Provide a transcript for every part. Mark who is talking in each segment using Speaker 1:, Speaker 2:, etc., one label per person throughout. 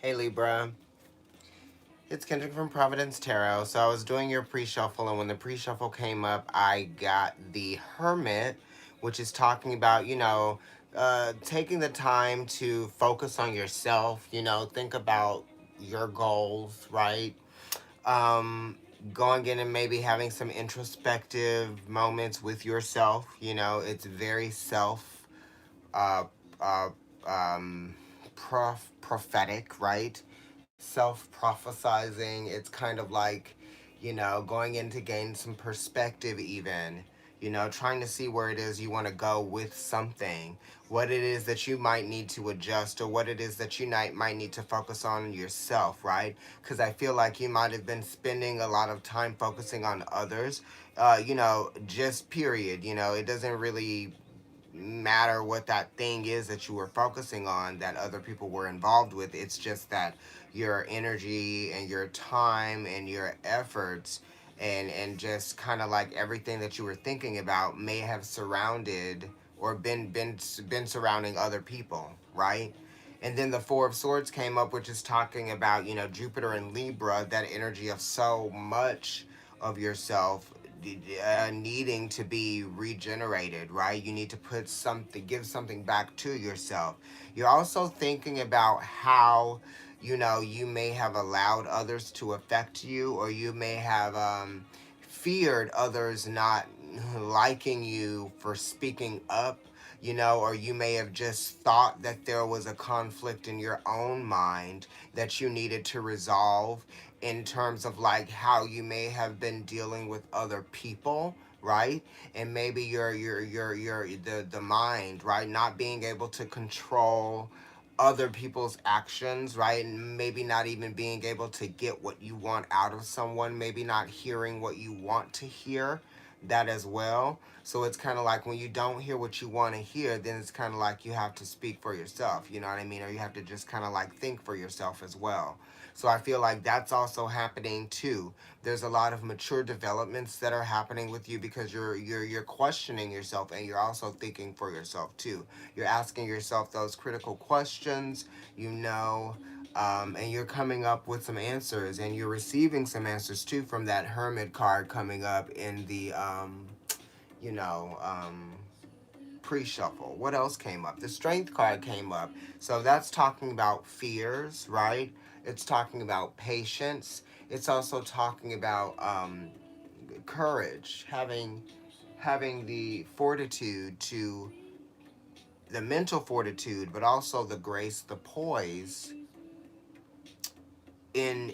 Speaker 1: Hey Libra, it's Kendrick from Providence Tarot. So I was doing your pre-shuffle, and when the pre-shuffle came up, I got the Hermit, which is talking about, taking the time to focus on yourself, think about your goals, right? Um, Going in and maybe having some introspective moments with yourself, it's very uh, uh, um, prophetic, right? Self prophesizing. It's kind of like, going in to gain some perspective, even, trying to see where it is you want to go with something, what it is that you might need to adjust, or what it is that you might need to focus on yourself, right? Because I feel like you might have been spending a lot of time focusing on others, just period. It doesn't really matter what that thing is that you were focusing on that other people were involved with. It's just that your energy and your time and your efforts and just kind of like everything that you were thinking about may have surrounded or been surrounding other people, right? And then the Four of Swords came up, which is talking about, Jupiter and Libra, that energy of so much of yourself needing to be regenerated, right? You need to put something, give something back to yourself. You're also thinking about how, you may have allowed others to affect you, or you may have feared others not liking you for speaking up, or you may have just thought that there was a conflict in your own mind that you needed to resolve in terms of like how you may have been dealing with other people, right? And maybe the mind, right, not being able to control other people's actions, right? And maybe not even being able to get what you want out of someone, maybe not hearing what you want to hear, that as well. So it's kind of like when you don't hear what you want to hear, then it's kind of like you have to speak for yourself, you know what I mean? Or you have to just kind of like think for yourself as well. So I feel like that's also happening too. There's a lot of mature developments that are happening with you because you're questioning yourself, and you're also thinking for yourself too. You're asking yourself those critical questions, you know, and you're coming up with some answers, and you're receiving some answers too from that Hermit card coming up in the you know, um, pre-shuffle. What else came up? The Strength card came up. So that's talking about fears, right? It's talking about patience. It's also talking about courage, having the fortitude to the mental fortitude, but also the grace, the poise in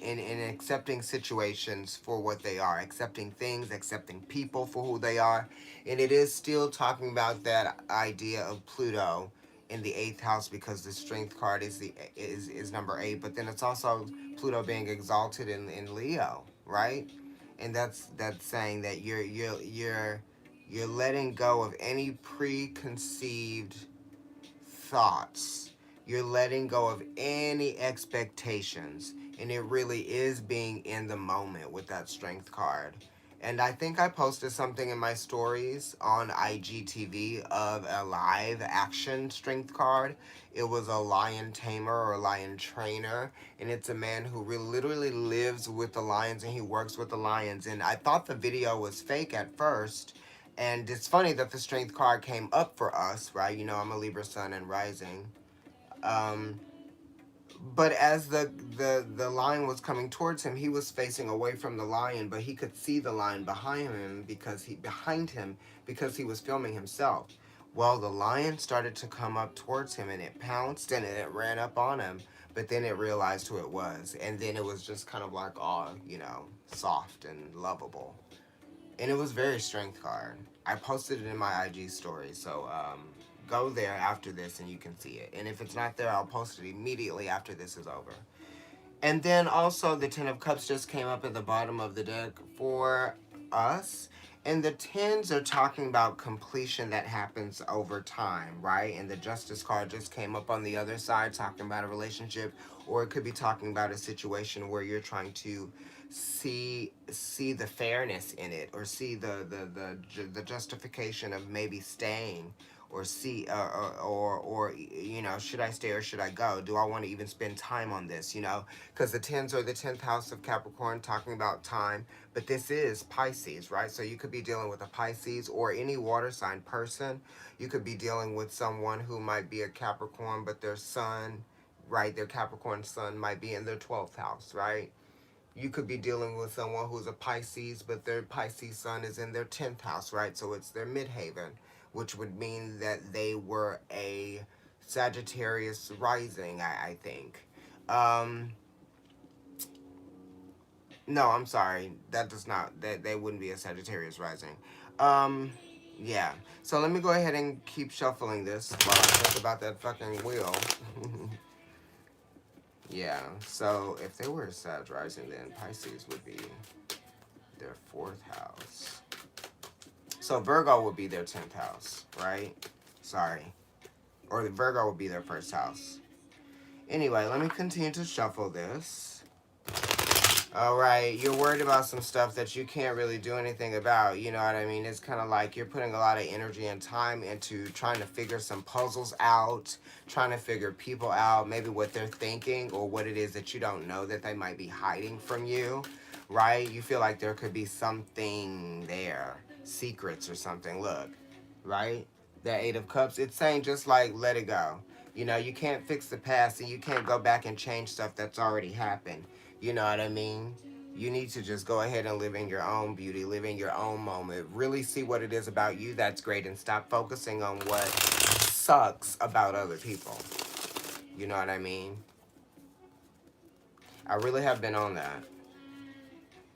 Speaker 1: accepting situations for what they are, accepting things, accepting people for who they are. And it is still talking about that idea of Pluto in the eighth house, because the Strength card is number 8, but then it's also Pluto being exalted in Leo, right? And that's saying that you're letting go of any preconceived thoughts. You're letting go of any expectations. And it really is being in the moment with that Strength card. And I think I posted something in my stories on IGTV of a live action Strength card. It was a lion tamer or lion trainer. And it's a man who really literally lives with the lions, and he works with the lions. And I thought the video was fake at first, and it's funny that the Strength card came up for us, right? I'm a Libra Sun and Rising. Um, but as the lion was coming towards him, he was facing away from the lion, but he could see the lion behind him because he was filming himself. Well, the lion started to come up towards him, and it pounced and it ran up on him. But then it realized who it was, and then it was just kind of like all, soft and lovable. And it was very Strength card. I posted it in my IG story, so go there after this and you can see it. And if it's not there, I'll post it immediately after this is over. And then also the Ten of Cups just came up at the bottom of the deck for us. And the tens are talking about completion that happens over time, right? And the Justice card just came up on the other side, talking about a relationship, or it could be talking about a situation where you're trying to see the fairness in it, or see the justification of maybe staying or see, or you know, should I stay or should I go? Do I want to even spend time on this? You know, because the tens are the 10th house of Capricorn, talking about time. But this is Pisces, right? So you could be dealing with a Pisces or any water sign person. You could be dealing with someone who might be a Capricorn, but their sun, right? Their Capricorn sun might be in their 12th house, right? You could be dealing with someone who's a Pisces, but their Pisces sun is in their 10th house, right? So it's their midhaven, which would mean that they were a Sagittarius rising, I think. Um, no, I'm sorry. That does not, that they wouldn't be a Sagittarius rising. Um, yeah. So let me go ahead and keep shuffling this while I think about that fucking wheel. Yeah, so if they were a Sag rising, then Pisces would be their 4th house. So Virgo would be their 10th house, right? Sorry. Or the Virgo would be their 1st house. Anyway, let me continue to shuffle this. All right, you're worried about some stuff that you can't really do anything about. You know what I mean? It's kind of like you're putting a lot of energy and time into trying to figure some puzzles out, trying to figure people out, maybe what they're thinking or what it is that you don't know that they might be hiding from you, right? You feel like there could be something there, secrets or something. Look, right? That 8 of Cups, it's saying just like let it go. You know, you can't fix the past and you can't go back and change stuff that's already happened. You know what I mean? You need to just go ahead and live in your own beauty, live in your own moment. Really see what it is about you that's great and stop focusing on what sucks about other people. You know what I mean? I really have been on that.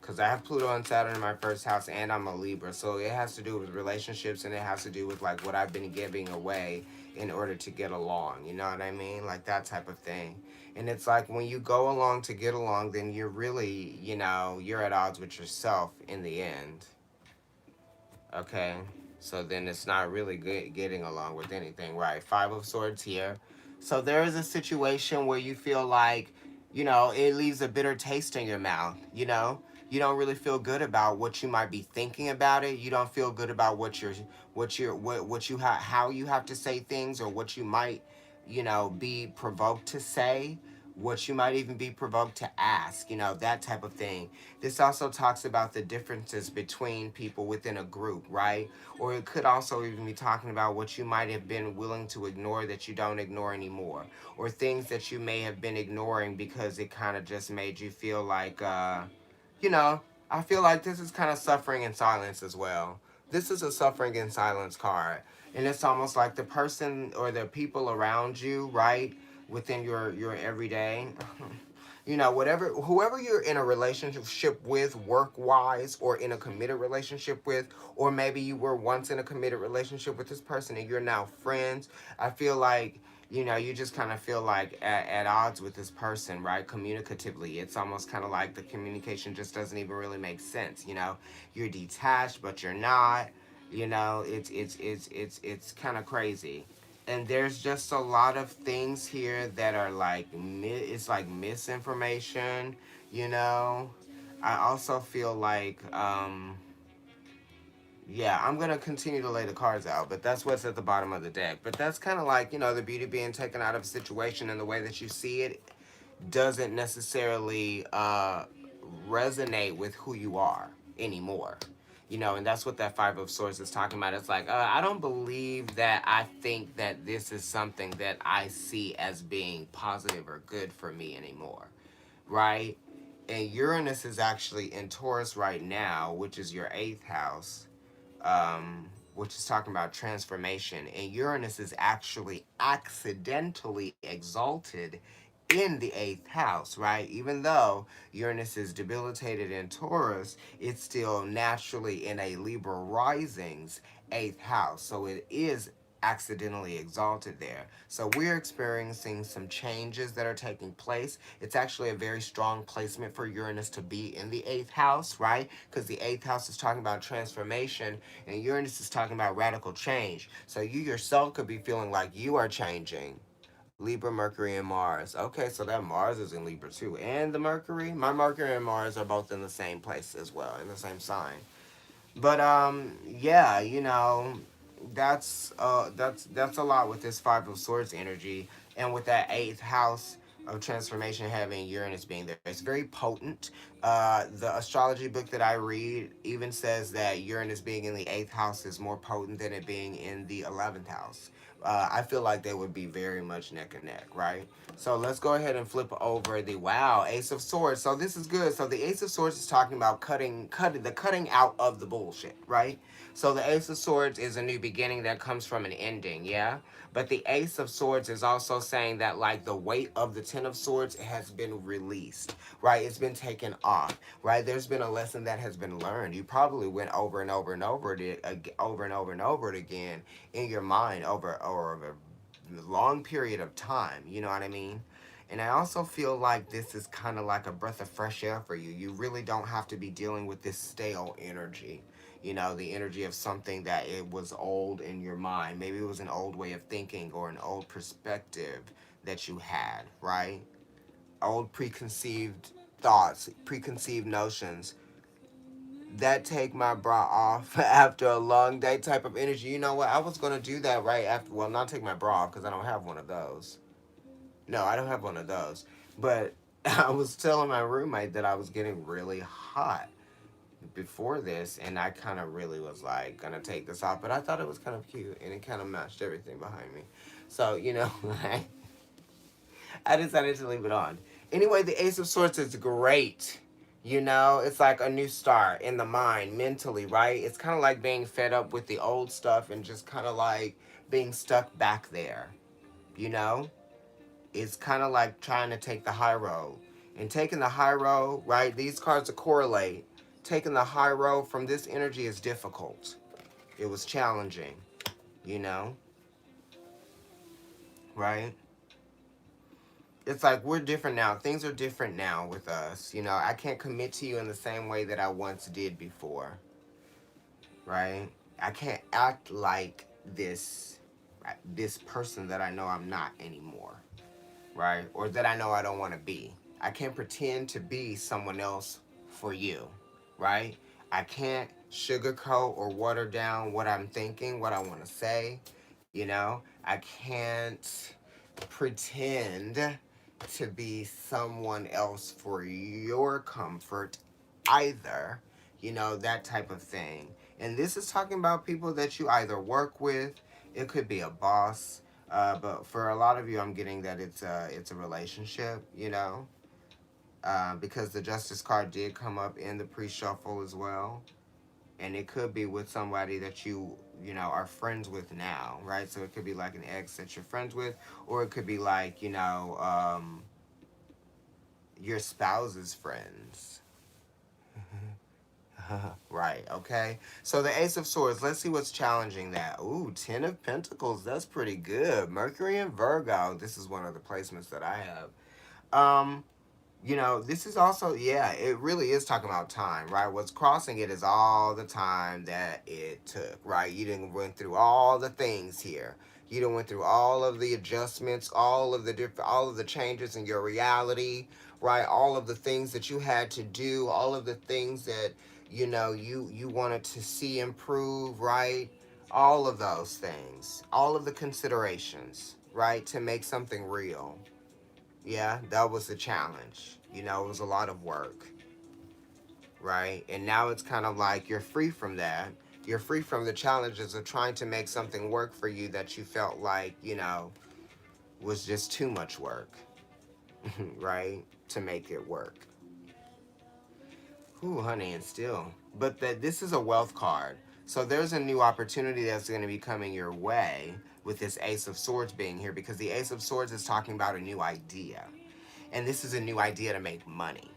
Speaker 1: Because I have Pluto and Saturn in my 1st house and I'm a Libra. So it has to do with relationships and it has to do with like what I've been giving away in order to get along. You know what I mean? Like that type of thing. And it's like when you go along to get along, then you're really, you know, you're at odds with yourself in the end. Okay? So then it's not really good getting along with anything, right? 5 of Swords here. So there is a situation where you feel like, you know, it leaves a bitter taste in your mouth, you know? You don't really feel good about what you might be thinking about it. You don't feel good about how you have to say things or what you might, you know, be provoked to say, what you might even be provoked to ask, you know, that type of thing. This also talks about the differences between people within a group, right? Or it could also even be talking about what you might have been willing to ignore that you don't ignore anymore, or things that you may have been ignoring because it kind of just made you feel like, you know, I feel like this is kind of suffering in silence as well. This is a suffering in silence card. And it's almost like the person or the people around you, right, within your everyday, you know, whatever, whoever you're in a relationship with, work wise, or in a committed relationship with, or maybe you were once in a committed relationship with this person and you're now friends. I feel like, you know, you just kind of feel like at odds with this person, right? Communicatively, it's almost kind of like the communication just doesn't even really make sense. You know, you're detached, but you're not. You know, it's kind of crazy. And there's just a lot of things here that are like it's like misinformation. You know, I also feel like yeah, I'm going to continue to lay the cards out, but that's what's at the bottom of the deck. But that's kind of like, you know, the beauty being taken out of a situation and the way that you see it doesn't necessarily resonate with who you are anymore. You know, and that's what that 5 of Swords is talking about. It's like, I don't believe that I think that this is something that I see as being positive or good for me anymore, right? And Uranus is actually in Taurus right now, which is your 8th house, which is talking about transformation. And Uranus is actually accidentally exalted in the 8th house, right? Even though Uranus is debilitated in Taurus, it's still naturally in a Libra rising's 8th house. So it is accidentally exalted there. So we're experiencing some changes that are taking place. It's actually a very strong placement for Uranus to be in the 8th house, right? Because the 8th house is talking about transformation and Uranus is talking about radical change. So you yourself could be feeling like you are changing. Libra, Mercury, and Mars. Okay, so that Mars is in Libra too. And the Mercury? My Mercury and Mars are both in the same place as well, in the same sign. But yeah, you know, that's a lot with this Five of Swords energy, and with that eighth house of transformation having Uranus being there, it's very potent. The astrology book that I read even says that Uranus being in the eighth house is more potent than it being in the 11th house. I feel like they would be very much neck and neck, right? So let's go ahead and flip over the wow Ace of Swords. So this is good. So the Ace of Swords is talking about cutting out of the bullshit, right? So the Ace of Swords is a new beginning that comes from an ending, yeah? But the Ace of Swords is also saying that like the weight of the Ten of Swords has been released, right? It's been taken off, right? There's been a lesson that has been learned. You probably went over and over and over it, over and over and over it again in your mind over a long period of time. You know what I mean? And I also feel like this is kind of like a breath of fresh air for you. You really don't have to be dealing with this stale energy. You know, the energy of something that it was old in your mind. Maybe it was an old way of thinking or an old perspective that you had, right? Old preconceived thoughts, preconceived notions that take my bra off after a long day type of energy. You know what? I was going to do that right after, well, not take my bra off because I don't have one of those. No, I don't have one of those. But I was telling my roommate that I was getting really hot before this, and I kind of really was like gonna take this off, but I thought it was kind of cute and it kind of matched everything behind me. So, you know, I decided to leave it on. Anyway, the Ace of Swords is great. You know, it's like a new start in the mind, mentally, right? It's kind of like being fed up with the old stuff and just kind of like being stuck back there, you know? It's kind of like trying to take the high road. And taking the high road, right? These cards correlate. Taking the high road from this energy is difficult. It was challenging, you know? Right? It's like we're different now. Things are different now with us. You know, I can't commit to you in the same way that I once did before. Right? I can't act like this person that I know I'm not anymore. Right? Or that I know I don't want to be. I can't pretend to be someone else for you, right? I can't sugarcoat or water down what I'm thinking, what I want to say, you know? I can't pretend to be someone else for your comfort either, you know, that type of thing. And this is talking about people that you either work with, it could be a boss, but for a lot of you, I'm getting that it's a relationship, you know, because the Justice card did come up in the pre-shuffle as well, and it could be with somebody that you know are friends with now, right? So it could be like an ex that you're friends with, or it could be like your spouse's friends. Right, okay. So the Ace of Swords, let's see what's challenging that. Ooh, Ten of Pentacles, that's pretty good. Mercury and Virgo, this is one of the placements that I have. You know, this is also, yeah, it really is talking about time, right? What's crossing it is all the time that it took, right? You didn't went through all the things here. You done went through all of the adjustments, all of the changes in your reality, right? All of the things that you had to do, all of the things that, you know, you wanted to see improve, right? All of those things, all of the considerations, right? To make something real. Yeah, that was the challenge. You know, it was a lot of work, right? And now it's kind of like you're free from that. You're free from the challenges of trying to make something work for you that you felt like, you know, was just too much work, right? To make it work. Ooh, honey, and still. But this is a wealth card. So there's a new opportunity that's going to be coming your way with this Ace of Swords being here, because the Ace of Swords is talking about a new idea. And this is a new idea to make money,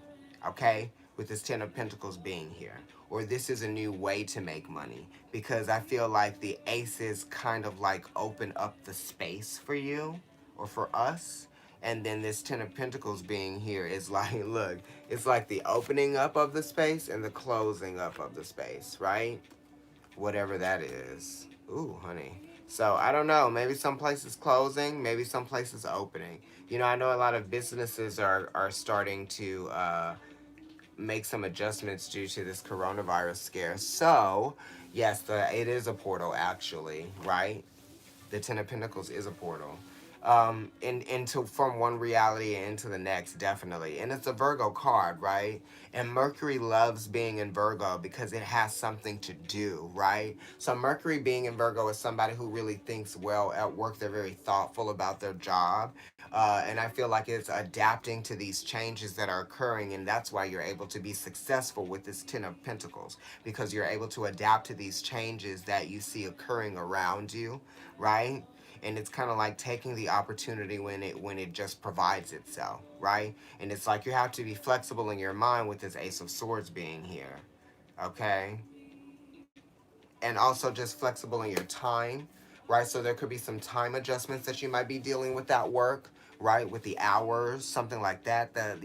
Speaker 1: okay? With this Ten of Pentacles being here. Or this is a new way to make money. Because I feel like the aces kind of like open up the space for you or for us. And then this Ten of Pentacles being here is like, look, it's like the opening up of the space and the closing up of the space, right? Whatever that is. Ooh, honey. So I don't know. Maybe some places closing, maybe some places opening. You know, I know a lot of businesses are starting to make some adjustments due to this coronavirus scare. So, yes, it is a portal actually, right? The Ten of Pentacles is a portal. Into from one reality into the next, definitely. And it's a Virgo card, right? And Mercury loves being in Virgo because it has something to do, right? So Mercury being in Virgo is somebody who really thinks well at work. They're very thoughtful about their job. And I feel like it's adapting to these changes that are occurring, and that's why you're able to be successful with this Ten of Pentacles, because you're able to adapt to these changes that you see occurring around you, right? And it's kind of like taking the opportunity when it just provides itself, right? And it's like you have to be flexible in your mind with this Ace of Swords being here, okay? And also just flexible in your time, right? So there could be some time adjustments that you might be dealing with at work, right? With the hours, something like that. That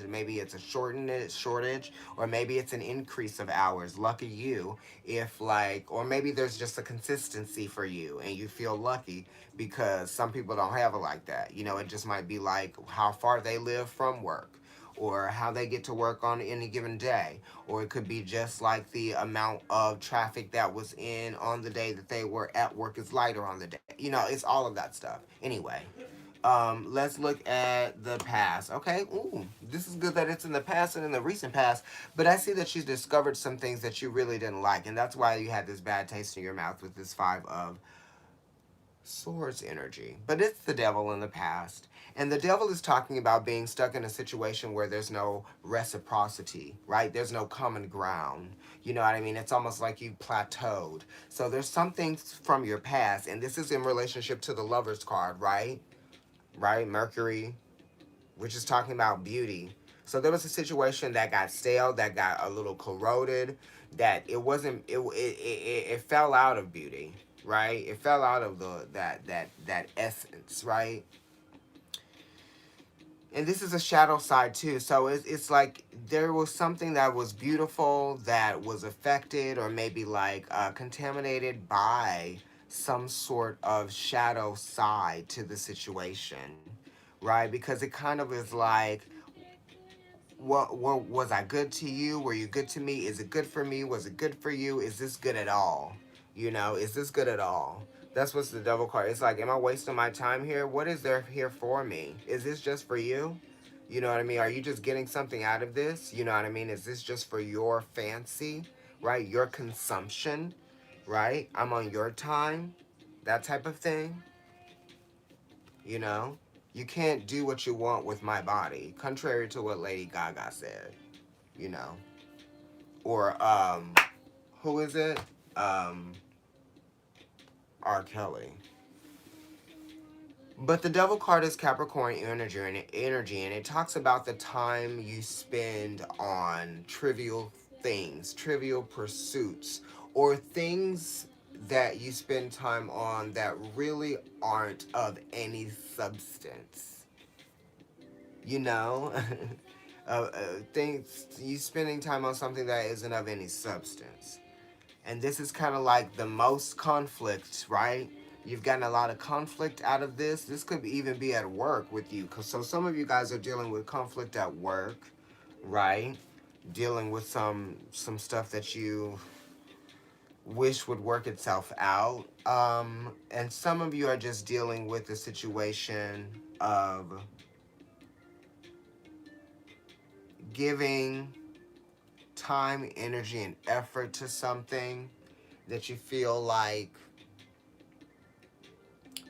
Speaker 1: maybe it's a shortage, or maybe it's an increase of hours. Lucky you, if like, or maybe there's just a consistency for you, and you feel lucky because some people don't have it like that. It just might be like how far they live from work, or how they get to work on any given day, or it could be just like the amount of traffic that was in on the day that they were at work is lighter on the day. It's all of that stuff. Anyway, let's look at the past. Okay, ooh, this is good that it's in the past and in the recent past, but I see that she's discovered some things that you really didn't like, and that's why you had this bad taste in your mouth with this Five of Swords energy. But it's the devil in the past. And the devil is talking about being stuck in a situation where there's no reciprocity, right? There's no common ground. You know what I mean? It's almost like you plateaued. So there's something from your past, and this is in relationship to the Lover's card, right? Right? Mercury, which is talking about beauty. So there was a situation that got stale, that got a little corroded, that it fell out of beauty, right? It fell out of that essence, right? And this is a shadow side too. So it's like there was something that was beautiful that was affected, or maybe like contaminated by some sort of shadow side to the situation, right? Because it kind of is like, what was I good to you? Were you good to me? Is it good for me? Was it good for you? Is this good at all? Is this good at all? That's what's the devil card. It's like, am I wasting my time here? What is there here for me? Is this just for you? You know what I mean? Are you just getting something out of this? You know what I mean? Is this just for your fancy, right? Your consumption, right? I'm on your time, that type of thing, you know? You can't do what you want with my body, contrary to what Lady Gaga said, you know? Or, who is it? R. Kelly. But the devil card is Capricorn energy, and it talks about the time you spend on trivial things, trivial pursuits, or things that you spend time on that really aren't of any substance. You know? Things, you spending time on something that isn't of any substance. And this is kind of like the most conflict, right? You've gotten a lot of conflict out of this. This could even be at work with you. So some of you guys are dealing with conflict at work, right? Dealing with some stuff that you wish would work itself out. And some of you are just dealing with the situation of giving time, energy, and effort to something that you feel like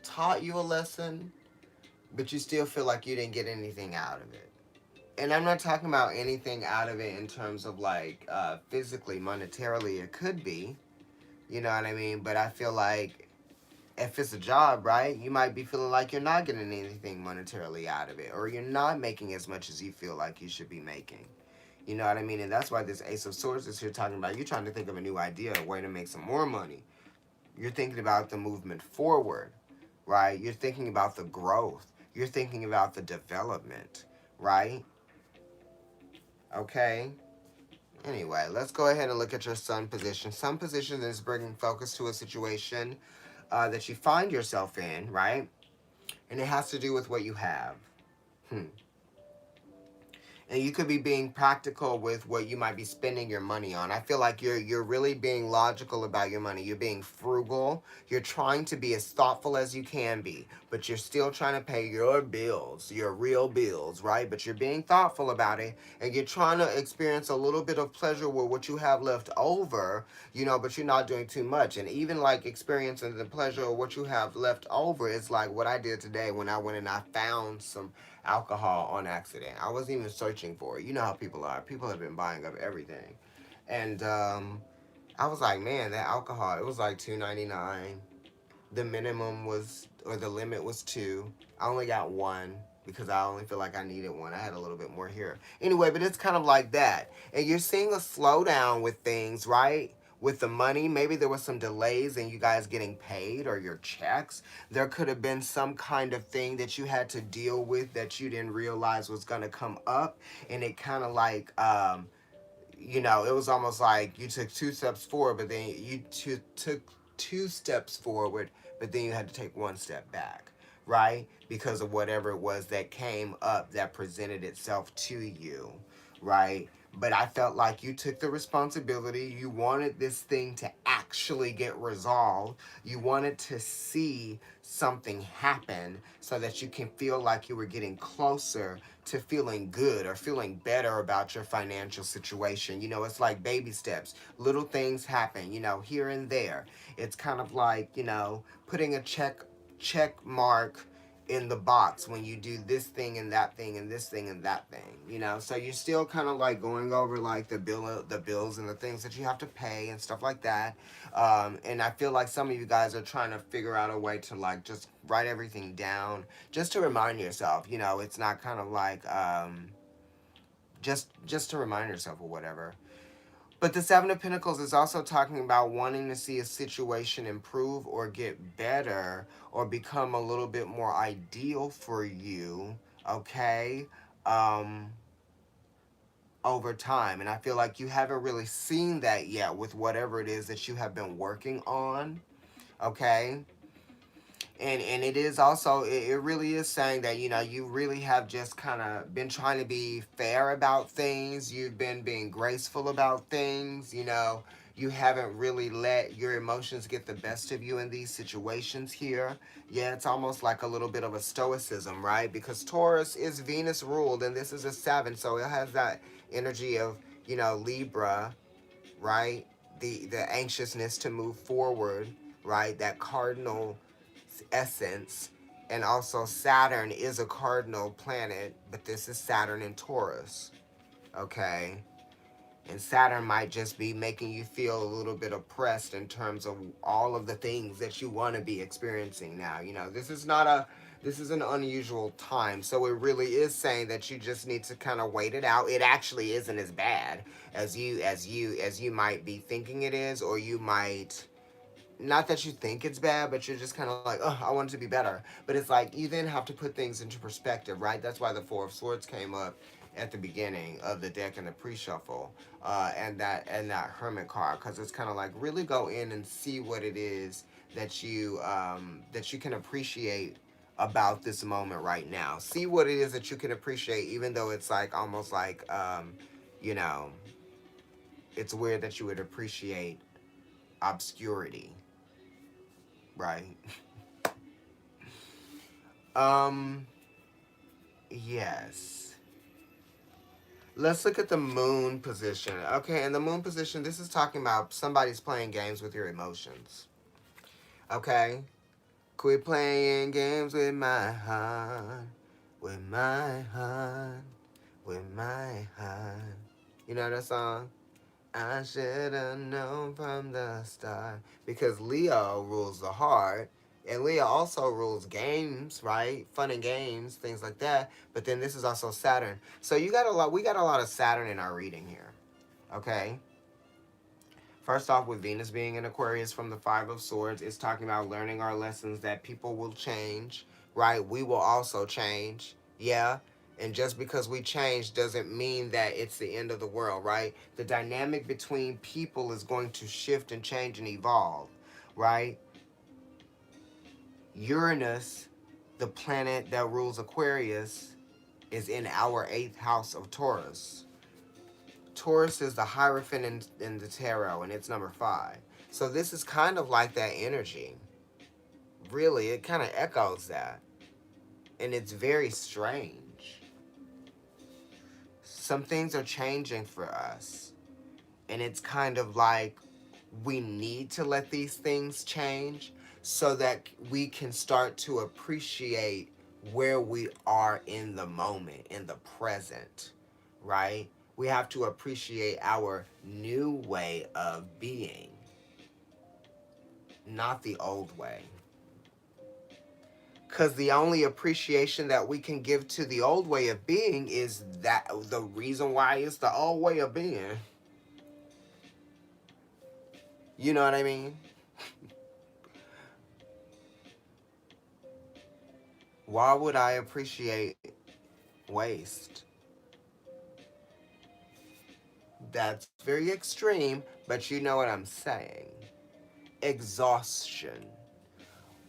Speaker 1: taught you a lesson, but you still feel like you didn't get anything out of it. And I'm not talking about anything out of it in terms of like physically, monetarily. It could be, you know what I mean? But I feel like if it's a job, right, you might be feeling like you're not getting anything monetarily out of it, or you're not making as much as you feel like you should be making. You know what I mean? And that's why this Ace of Swords is here talking about you trying to think of a new idea, a way to make some more money. You're thinking about the movement forward, right? You're thinking about the growth. You're thinking about the development, right? Okay? Anyway, let's go ahead and look at your sun position. Sun position is bringing focus to a situation that you find yourself in, right? And it has to do with what you have. And you could be being practical with what you might be spending your money on. I feel like you're really being logical about your money. You're being frugal. You're trying to be as thoughtful as you can be, but you're still trying to pay your bills, your real bills, right? But you're being thoughtful about it, and you're trying to experience a little bit of pleasure with what you have left over, but you're not doing too much. And even like experiencing the pleasure of what you have left over is like what I did today when I went and I found some alcohol on accident. I wasn't even searching for it. You know how people are. People have been buying up everything. And I was like, man, that alcohol, it was like $2.99. The minimum was, or the limit was two. I only got one because I only feel like I needed one. I had a little bit more here. Anyway, but it's kind of like that. And you're seeing a slowdown with things, right? With the money, maybe there was some delays in you guys getting paid or your checks. There could have been some kind of thing that you had to deal with that you didn't realize was going to come up. And it kind of like, it was almost like you took two steps forward, but then took two steps forward, but then you had to take one step back, right? Because of whatever it was that came up that presented itself to you, right? But I felt like you took the responsibility. You wanted this thing to actually get resolved. You wanted to see something happen so that you can feel like you were getting closer to feeling good or feeling better about your financial situation. It's like baby steps. Little things happen, here and there. It's kind of like, putting a check mark in the box when you do this thing and that thing and this thing and that thing. So you're still kind of like going over like the bills and the things that you have to pay and stuff like that. And I feel like some of you guys are trying to figure out a way to like just write everything down just to remind yourself. It's not kind of like just to remind yourself or whatever. But the Seven of Pentacles is also talking about wanting to see a situation improve or get better or become a little bit more ideal for you, okay, over time. And I feel like you haven't really seen that yet with whatever it is that you have been working on, okay? And it is also, it really is saying that, you really have just kind of been trying to be fair about things. You've been being graceful about things, You haven't really let your emotions get the best of you in these situations here. Yeah, it's almost like a little bit of a stoicism, right? Because Taurus is Venus ruled, and this is a 7, so it has that energy of, Libra, right? The anxiousness to move forward, right? That cardinal essence. And also Saturn is a cardinal planet, but this is Saturn in Taurus, okay? And Saturn might just be making you feel a little bit oppressed in terms of all of the things that you want to be experiencing now. This is an unusual time. So it really is saying that you just need to kind of wait it out. It actually isn't as bad as you might be thinking it is, or you might, not that you think it's bad, but you're just kind of like, oh, I want it to be better. But it's like you then have to put things into perspective, right? That's why the Four of Swords came up at the beginning of the deck in the pre-shuffle, and that Hermit card, because it's kind of like really go in and see what it is that you can appreciate about this moment right now. See what it is that you can appreciate, even though it's like almost like you know, it's weird that you would appreciate obscurity, right? um, yes. Let's look at the moon position. Okay, and the moon position, this is talking about somebody's playing games with your emotions. Okay? Quit playing games with my heart, with my heart, with my heart. You know that song? I should have known from the start. Because Leo rules the heart. And Leo also rules games, right? Fun and games, things like that. But then this is also Saturn. So we got a lot of Saturn in our reading here. Okay? First off, with Venus being in Aquarius from the Five of Swords, it's talking about learning our lessons that people will change, right? We will also change. Yeah. And just because we change doesn't mean that it's the end of the world, right? The dynamic between people is going to shift and change and evolve, right? Uranus, the planet that rules Aquarius, is in our 8th house of Taurus. Taurus is the Hierophant in the tarot, and it's number 5. So this is kind of like that energy. Really, it kind of echoes that. And it's very strange. Some things are changing for us. And it's kind of like we need to let these things change so that we can start to appreciate where we are in the moment, in the present, right? We have to appreciate our new way of being, not the old way. Because the only appreciation that we can give to the old way of being is that the reason why it's the old way of being. You know what I mean? Why would I appreciate waste? That's very extreme, but you know what I'm saying. Exhaustion.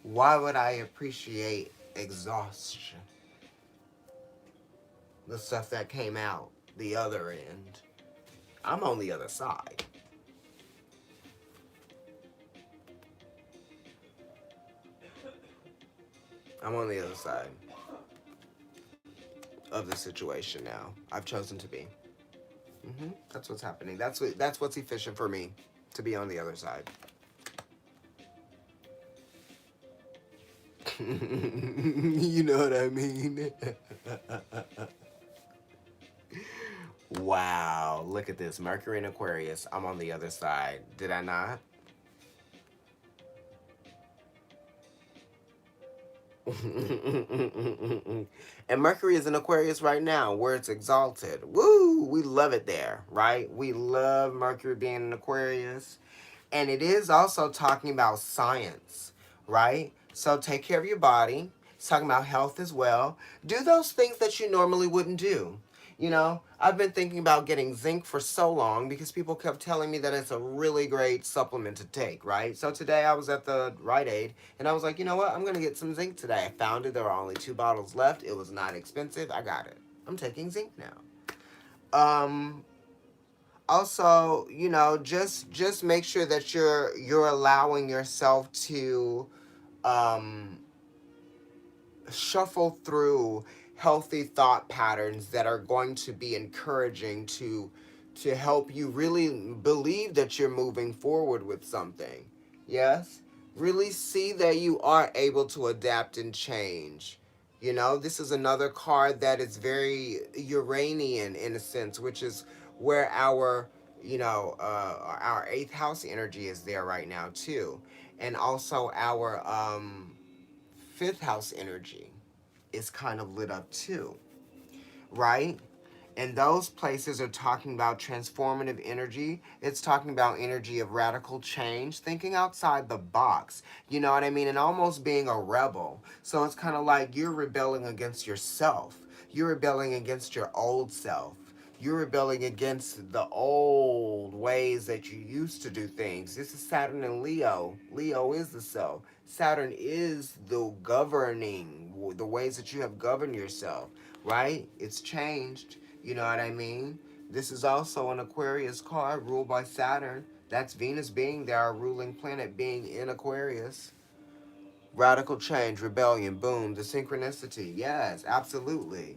Speaker 1: Why would I appreciate exhaustion? The stuff that came out the other end. I'm on the other side. I'm on the other side of the situation now. I've chosen to be. That's what's happening. That's what's efficient for me, to be on the other side. You know what I mean? Wow, look at this. Mercury in Aquarius. I'm on the other side. Did I not? And Mercury is in Aquarius right now, where it's exalted. Woo! We love it there, right? We love Mercury being in Aquarius. And it is also talking about science, right? So take care of your body. It's talking about health as well. Do those things that you normally wouldn't do. You know, I've been thinking about getting zinc for so long because people kept telling me that it's a really great supplement to take, right? So today I was at the Rite Aid and I was like, you know what? I'm going to get some zinc today. I found it. There were only 2 bottles left. It was not expensive. I got it. I'm taking zinc now. Also, you know, just make sure that you're allowing yourself to um shuffle through healthy thought patterns that are going to be encouraging to help you really believe that you're moving forward with something. Yes? Really see that you are able to adapt and change. You know, this is another card that is very Uranian in a sense, which is where our 8th house energy is there right now too. And also our 5th house energy is kind of lit up too, right? And those places are talking about transformative energy. It's talking about energy of radical change, thinking outside the box. You know what I mean? And almost being a rebel. So it's kind of like you're rebelling against yourself. You're rebelling against your old self. You're rebelling against the old ways that you used to do things. This is Saturn and Leo. Leo is the self. Saturn is the governing, the ways that you have governed yourself, right? It's changed. You know what I mean? This is also an Aquarius card ruled by Saturn. That's Venus being there, our ruling planet being in Aquarius. Radical change, rebellion, boom, the synchronicity. Yes, absolutely.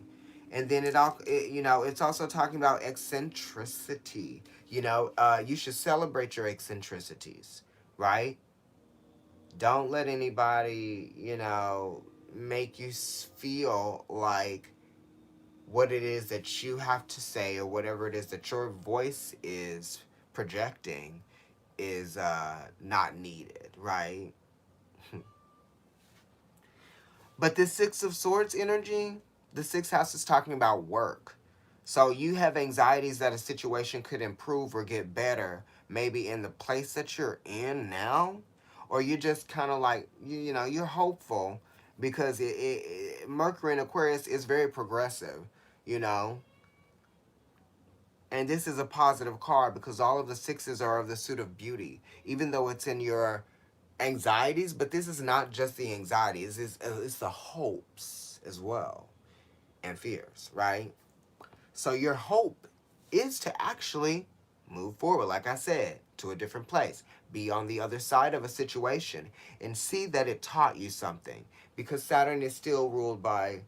Speaker 1: And then it's also talking about eccentricity. You should celebrate your eccentricities, right? Don't let anybody, make you feel like what it is that you have to say or whatever it is that your voice is projecting is not needed, right? But this Six of Swords energy, the sixth house is talking about work. So you have anxieties that a situation could improve or get better, maybe in the place that you're in now, or you're just kind of like you're hopeful because Mercury in Aquarius is very progressive, you know. And this is a positive card because all of the sixes are of the suit of beauty, even though it's in your anxieties. But this is not just the anxieties; it's the hopes as well. and fears, right? So your hope is to actually move forward, like I said, to a different place, be on the other side of a situation, and see that it taught you something. Because Saturn is still ruled by,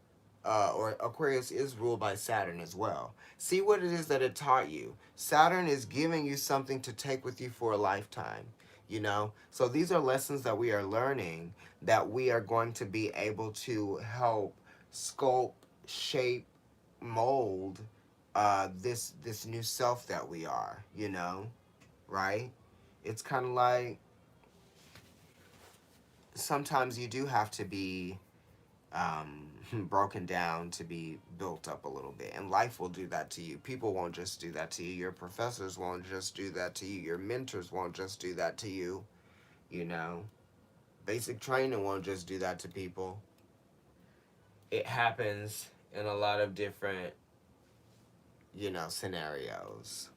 Speaker 1: or Aquarius is ruled by Saturn as well. See what it is that it taught you. Saturn is giving you something to take with you for a lifetime. You know, so these are lessons that we are learning that we are going to be able to help sculpt, shape, mold this new self that we are, you know, right? It's kind of like sometimes you do have to be broken down to be built up a little bit, and life will do that to you. People won't just do that to you. Your professors won't just do that to you. Your mentors won't just do that to you. You know, basic training won't just do that to people. It happens in a lot of different, you know, scenarios.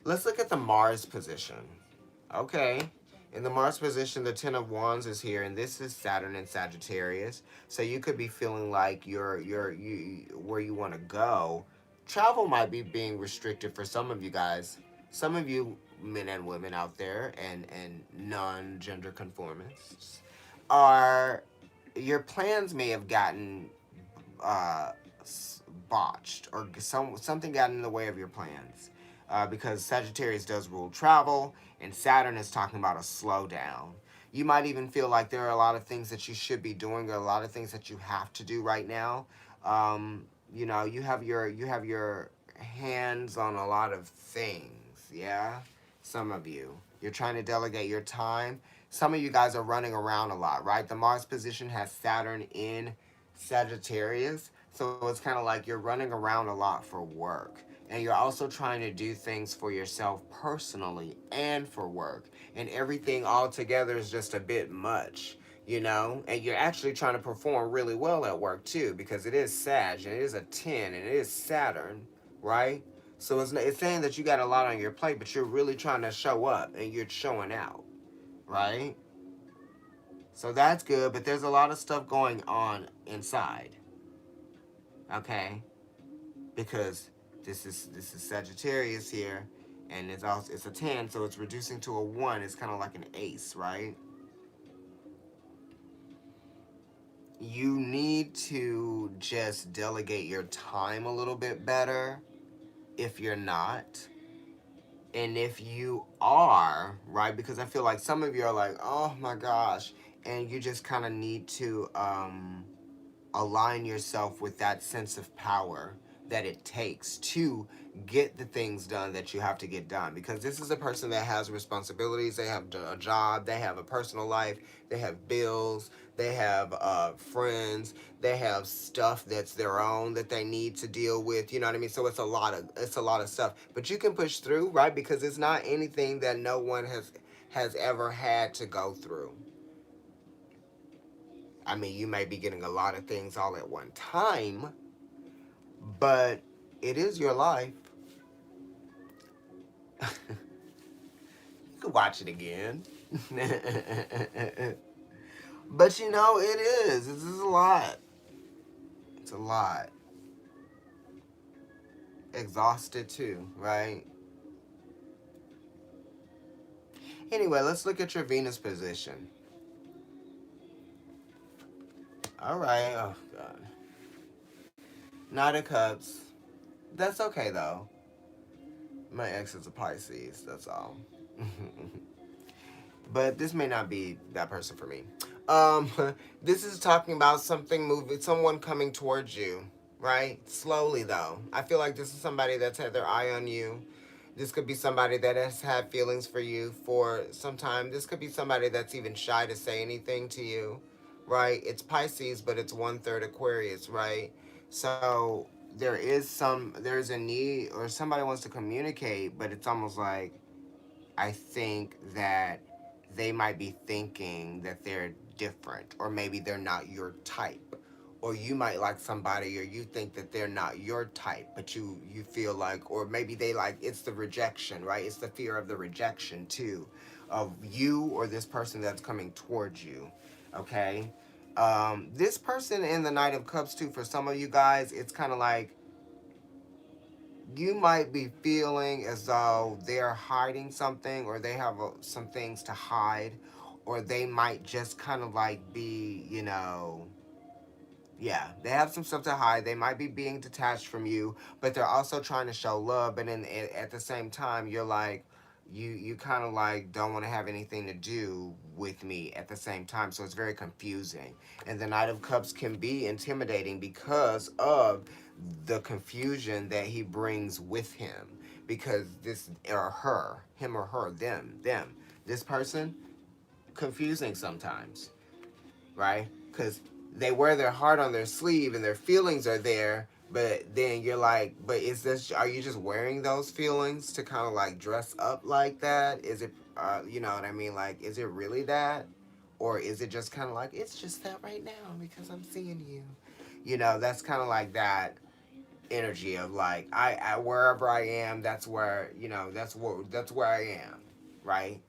Speaker 1: Let's look at the Mars position. Okay. In the Mars position, the Ten of Wands is here, and this is Saturn and Sagittarius. So you could be feeling like you where you want to go. Travel might be being restricted for some of you guys. Some of you men and women out there, and non-gender conformists, are your plans may have gotten uh, botched, or something got in the way of your plans, because Sagittarius does rule travel, and Saturn is talking about a slowdown. You might even feel like there are a lot of things that you should be doing, or a lot of things that you have to do right now. You know, you have your hands on a lot of things. Yeah, some of you, you're trying to delegate your time. Some of you guys are running around a lot, right? The Mars position has Saturn in Sagittarius. So it's kind of like you're running around a lot for work. And you're also trying to do things for yourself personally and for work. And everything all together is just a bit much, you know? And you're actually trying to perform really well at work too, because it is Sag and it is a 10 and it is Saturn, right? So it's saying that you got a lot on your plate, but you're really trying to show up and you're showing out, right? So that's good, but there's a lot of stuff going on inside. Okay? Because this is Sagittarius here, and it's a 10, so it's reducing to a 1. It's kind of like an ace, right? You need to just delegate your time a little bit better if you're not. And if you are, right? Because I feel like some of you are like, oh my gosh, and you just kind of need to align yourself with that sense of power that it takes to get the things done that you have to get done. Because this is a person that has responsibilities. They have a job, they have a personal life, they have bills, they have friends, they have stuff that's their own that they need to deal with. You know what I mean? So it's a lot of stuff, but you can push through, right? Because it's not anything that no one has ever had to go through. I mean, you may be getting a lot of things all at one time, but it is your life. You can watch it again. But you know, it is. This is a lot. It's a lot. Exhausted too, right? Anyway, let's look at your Venus position. All right. Oh, God. Knight of Cups. That's okay, though. My ex is a Pisces. That's all. But this may not be that person for me. Um, this is talking about something moving, someone coming towards you, right? Slowly though. I feel like this is somebody that's had their eye on you. This could be somebody that has had feelings for you for some time. This could be somebody that's even shy to say anything to you, right? It's Pisces, but it's 1/3 Aquarius, right? So there's a need, or somebody wants to communicate, but it's almost like, I think that they might be thinking that they're different, or maybe they're not your type, or you might like somebody, or you think that they're not your type, but you feel like, or maybe they like, it's the rejection, right? It's the fear of the rejection too, of you or this person that's coming towards you. Okay. This person in the Knight of Cups too, for some of you guys, it's kind of like you might be feeling as though they're hiding something, or they have some things to hide, or they might just kind of like be, yeah, they have some stuff to hide. They might be being detached from you, but they're also trying to show love. But at the same time, you're like, you kind of like don't want to have anything to do with me at the same time. So it's very confusing. And the Knight of Cups can be intimidating because of the confusion that he brings with him. Because this or her, him or her, them, this person, confusing sometimes, right? Because they wear their heart on their sleeve and their feelings are there, but then you're like, but is this, are you just wearing those feelings to kind of like dress up like that? Is it, you know what I mean? Like, is it really that? Or is it just kind of like, it's just that right now because I'm seeing you? That's kind of like that energy of like, I wherever I am, that's where, that's where I am, right?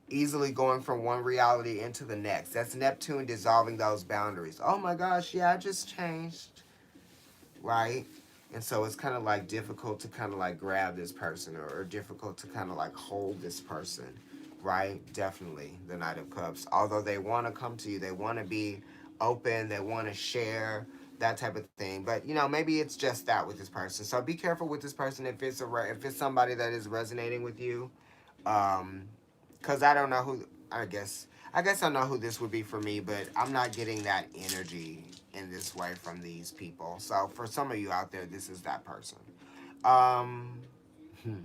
Speaker 1: Easily going from one reality into the next. That's Neptune dissolving those boundaries. Oh my gosh, yeah, I just changed, right? And so it's kind of like difficult to kind of like grab this person, or difficult to kind of like hold this person, right? Definitely the Knight of Cups. Although they want to come to you, they want to be open, they want to share, that type of thing. But maybe it's just that with this person. So be careful with this person if if it's somebody that is resonating with you. Um, Cause I don't know who. I guess I know who this would be for me, but I'm not getting that energy in this way from these people. So for some of you out there, this is that person. Um, hmm.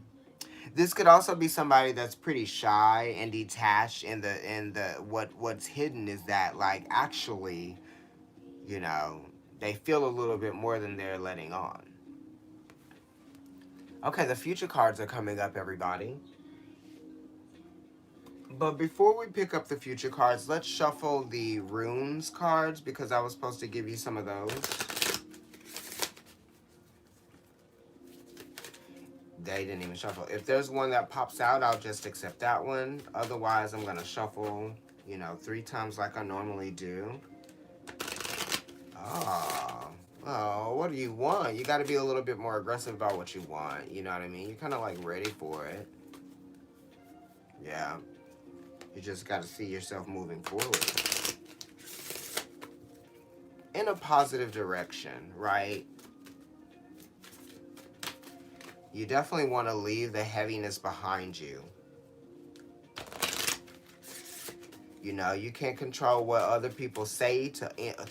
Speaker 1: This could also be somebody that's pretty shy and detached. In the what's hidden is that, like, actually, you know, they feel a little bit more than they're letting on. Okay, the future cards are coming up, everybody. But before we pick up the future cards, let's shuffle the runes cards, because I was supposed to give you some of those. They didn't even shuffle. If there's one that pops out, I'll just accept that one. Otherwise, I'm going to shuffle, 3 times like I normally do. Oh, what do you want? You got to be a little bit more aggressive about what you want. You know what I mean? You're kind of like ready for it. Yeah. You just got to see yourself moving forward in a positive direction, right? You definitely want to leave the heaviness behind you. You can't control what other people say to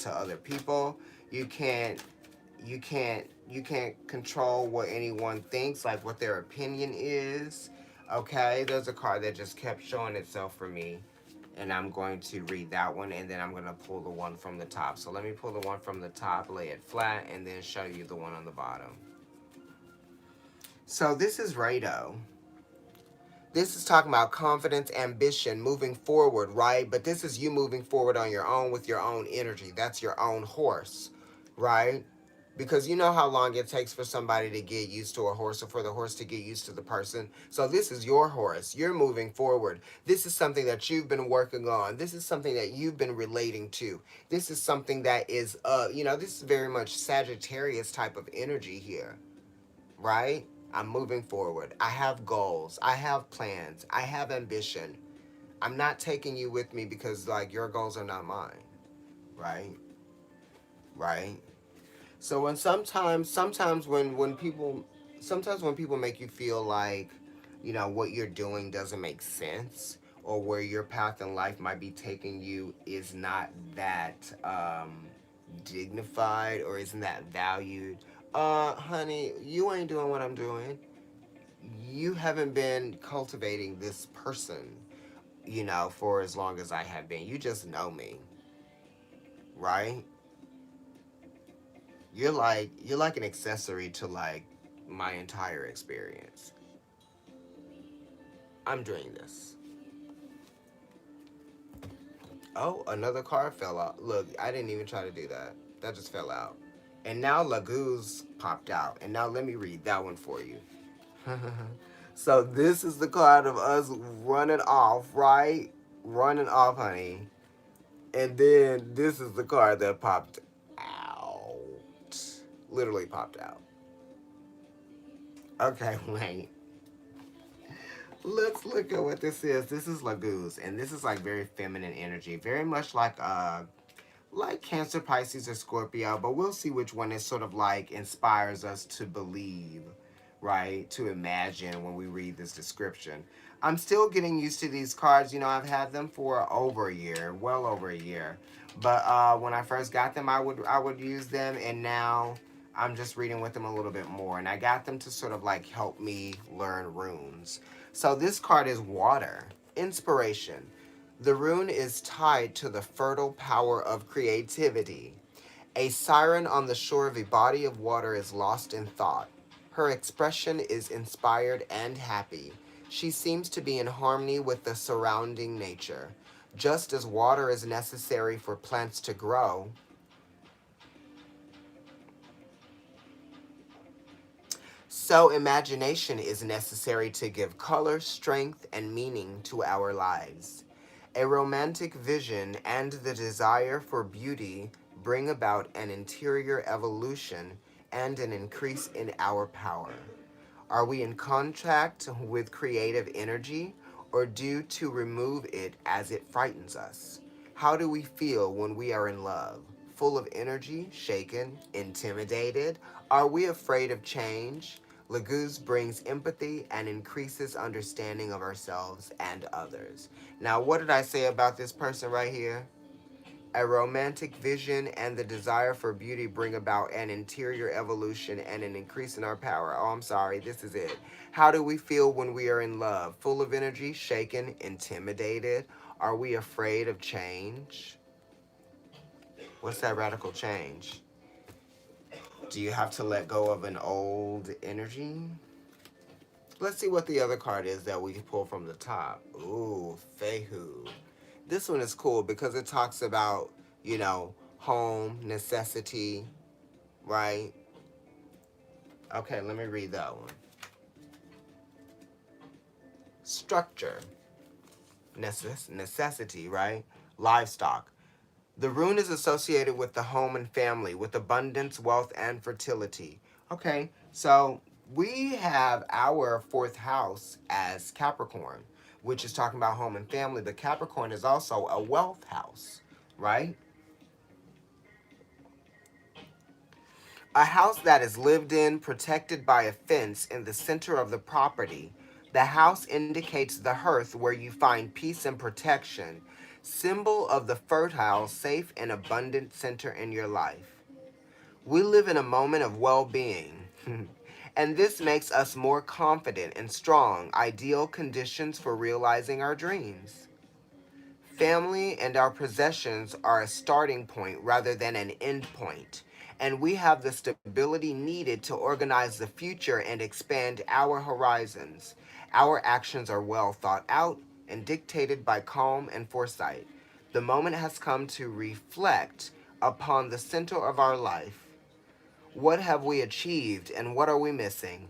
Speaker 1: other people. You can't control what anyone thinks, like what their opinion is. Okay, there's a card that just kept showing itself for me, and I'm going to read that one, and then I'm going to pull the one from the top. So let me pull the one from the top, lay it flat, and then show you the one on the bottom. So this is Rado. This is talking about confidence, ambition, moving forward, right? But this is you moving forward on your own with your own energy. That's your own horse, right? Because you know how long it takes for somebody to get used to a horse, or for the horse to get used to the person. So this is your horse. You're moving forward. This is something that you've been working on. This is something that you've been relating to. This is something that is, this is very much Sagittarius type of energy here, right? I'm moving forward. I have goals. I have plans. I have ambition. I'm not taking you with me because, like, your goals are not mine, right? Right? So when sometimes when people make you feel like, what you're doing doesn't make sense, or where your path in life might be taking you is not that dignified, or isn't that valued. Honey, you ain't doing what I'm doing. You haven't been cultivating this person, for as long as I have been. You just know me, right? You're like an accessory to, like, my entire experience. I'm doing this. Oh, another card fell out. Look, I didn't even try to do that. That just fell out. And now Laguz popped out. And now let me read that one for you. So this is the card of us running off, right? Running off, honey. And then this is the card that popped out. Literally popped out. Okay, wait. Let's look at what this is. This is Laguz, and this is like very feminine energy, very much like Cancer, Pisces, or Scorpio, but we'll see which one is sort of like inspires us to believe, right? To imagine when we read this description. I'm still getting used to these cards. You know, I've had them for over a year, well over a year. But when I first got them, I would use them, and now I'm just reading with them a little bit more. And I got them to sort of like help me learn runes. So this card is water, inspiration. The rune is tied to the fertile power of creativity. A siren on the shore of a body of water is lost in thought. Her expression is inspired and happy. She seems to be in harmony with the surrounding nature. Just as water is necessary for plants to grow, so imagination is necessary to give color, strength, and meaning to our lives. A romantic vision and the desire for beauty bring about an interior evolution and an increase in our power. Are we in contact with creative energy or due to remove it as it frightens us? How do we feel when we are in love? Full of energy, shaken, intimidated? Are we afraid of change? Laguz brings empathy and increases understanding of ourselves and others. Now, what did I say about this person right here? A romantic vision and the desire for beauty bring about an interior evolution and an increase in our power. Oh, I'm sorry, this is it. How do we feel when we are in love? Full of energy, shaken, intimidated? Are we afraid of change? What's that radical change? Do you have to let go of an old energy? Let's see what the other card is that we can pull from the top. Ooh, Fehu. This one is cool because it talks about, home, necessity, right? Okay, let me read that one. Structure, necessity, right? Livestock. The rune is associated with the home and family, with abundance, wealth, and fertility. Okay, so we have our fourth house as Capricorn, which is talking about home and family, but Capricorn is also a wealth house, right? A house that is lived in, protected by a fence in the center of the property. The house indicates the hearth where you find peace and protection, symbol of the fertile, safe, and abundant center in your life. We live in a moment of well-being, and this makes us more confident and strong, ideal conditions for realizing our dreams. Family and our possessions are a starting point rather than an end point, and we have the stability needed to organize the future and expand our horizons. Our actions are well thought out and dictated by calm and foresight. The moment has come to reflect upon the center of our life. What have we achieved and what are we missing?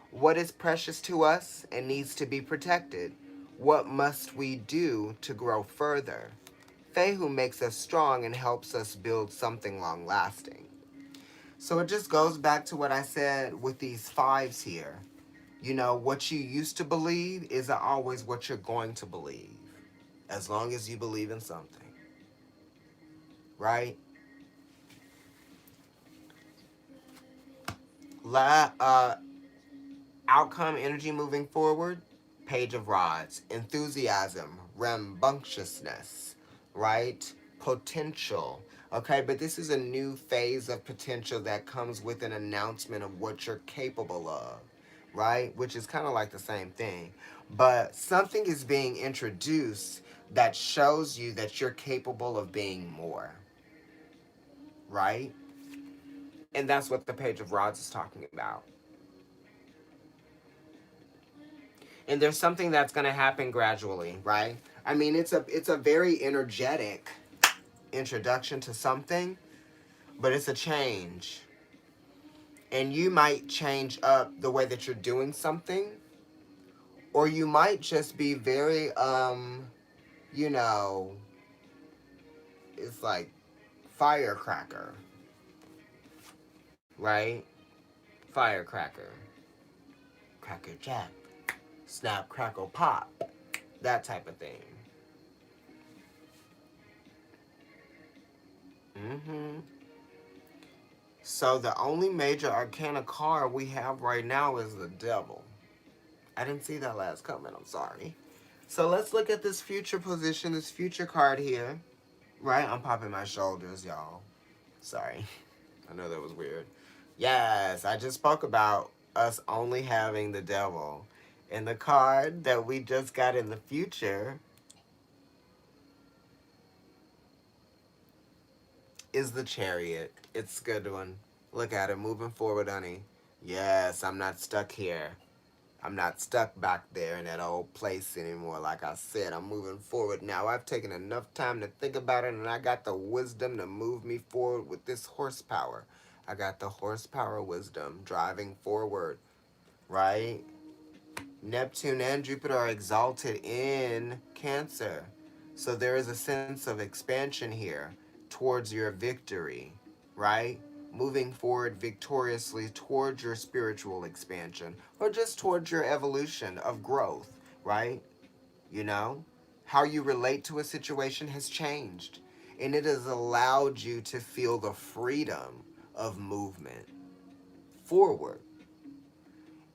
Speaker 1: What is precious to us and needs to be protected? What must we do to grow further? Fehu makes us strong and helps us build something long lasting. So it just goes back to what I said with these fives here. What you used to believe isn't always what you're going to believe, as long as you believe in something, right? Outcome energy moving forward, Page of Rods, enthusiasm, rambunctiousness, right? Potential. Okay, but this is a new phase of potential that comes with an announcement of what you're capable of, right? Which is kind of like the same thing. But something is being introduced that shows you that you're capable of being more, right? And that's what the Page of Rods is talking about. And there's something that's going to happen gradually, right? I mean, it's a very energetic introduction to something, but it's a change. And you might change up the way that you're doing something, or you might just be very you know, it's like firecracker, right? Firecracker. Cracker Jack. Snap, crackle, pop. That type of thing. Mm-hmm. So the only major arcana card we have right now is the devil. I didn't see that last comment, I'm sorry. So let's look at this future position, this future card here. Right? I'm popping my shoulders, y'all. Sorry. I know that was weird. Yes, I just spoke about us only having the devil. And the card that we just got in the future is the chariot. It's a good one. Look at it moving forward, honey. Yes, I'm not stuck here. I'm not stuck back there in that old place anymore. Like I said, I'm moving forward now. I've taken enough time to think about it, and I got the wisdom to move me forward with this horsepower. I got the horsepower wisdom driving forward, right? Neptune and Jupiter are exalted in Cancer. So there is a sense of expansion here towards your victory, right? Moving forward victoriously towards your spiritual expansion or just towards your evolution of growth, right? You know, how you relate to a situation has changed and it has allowed you to feel the freedom of movement forward.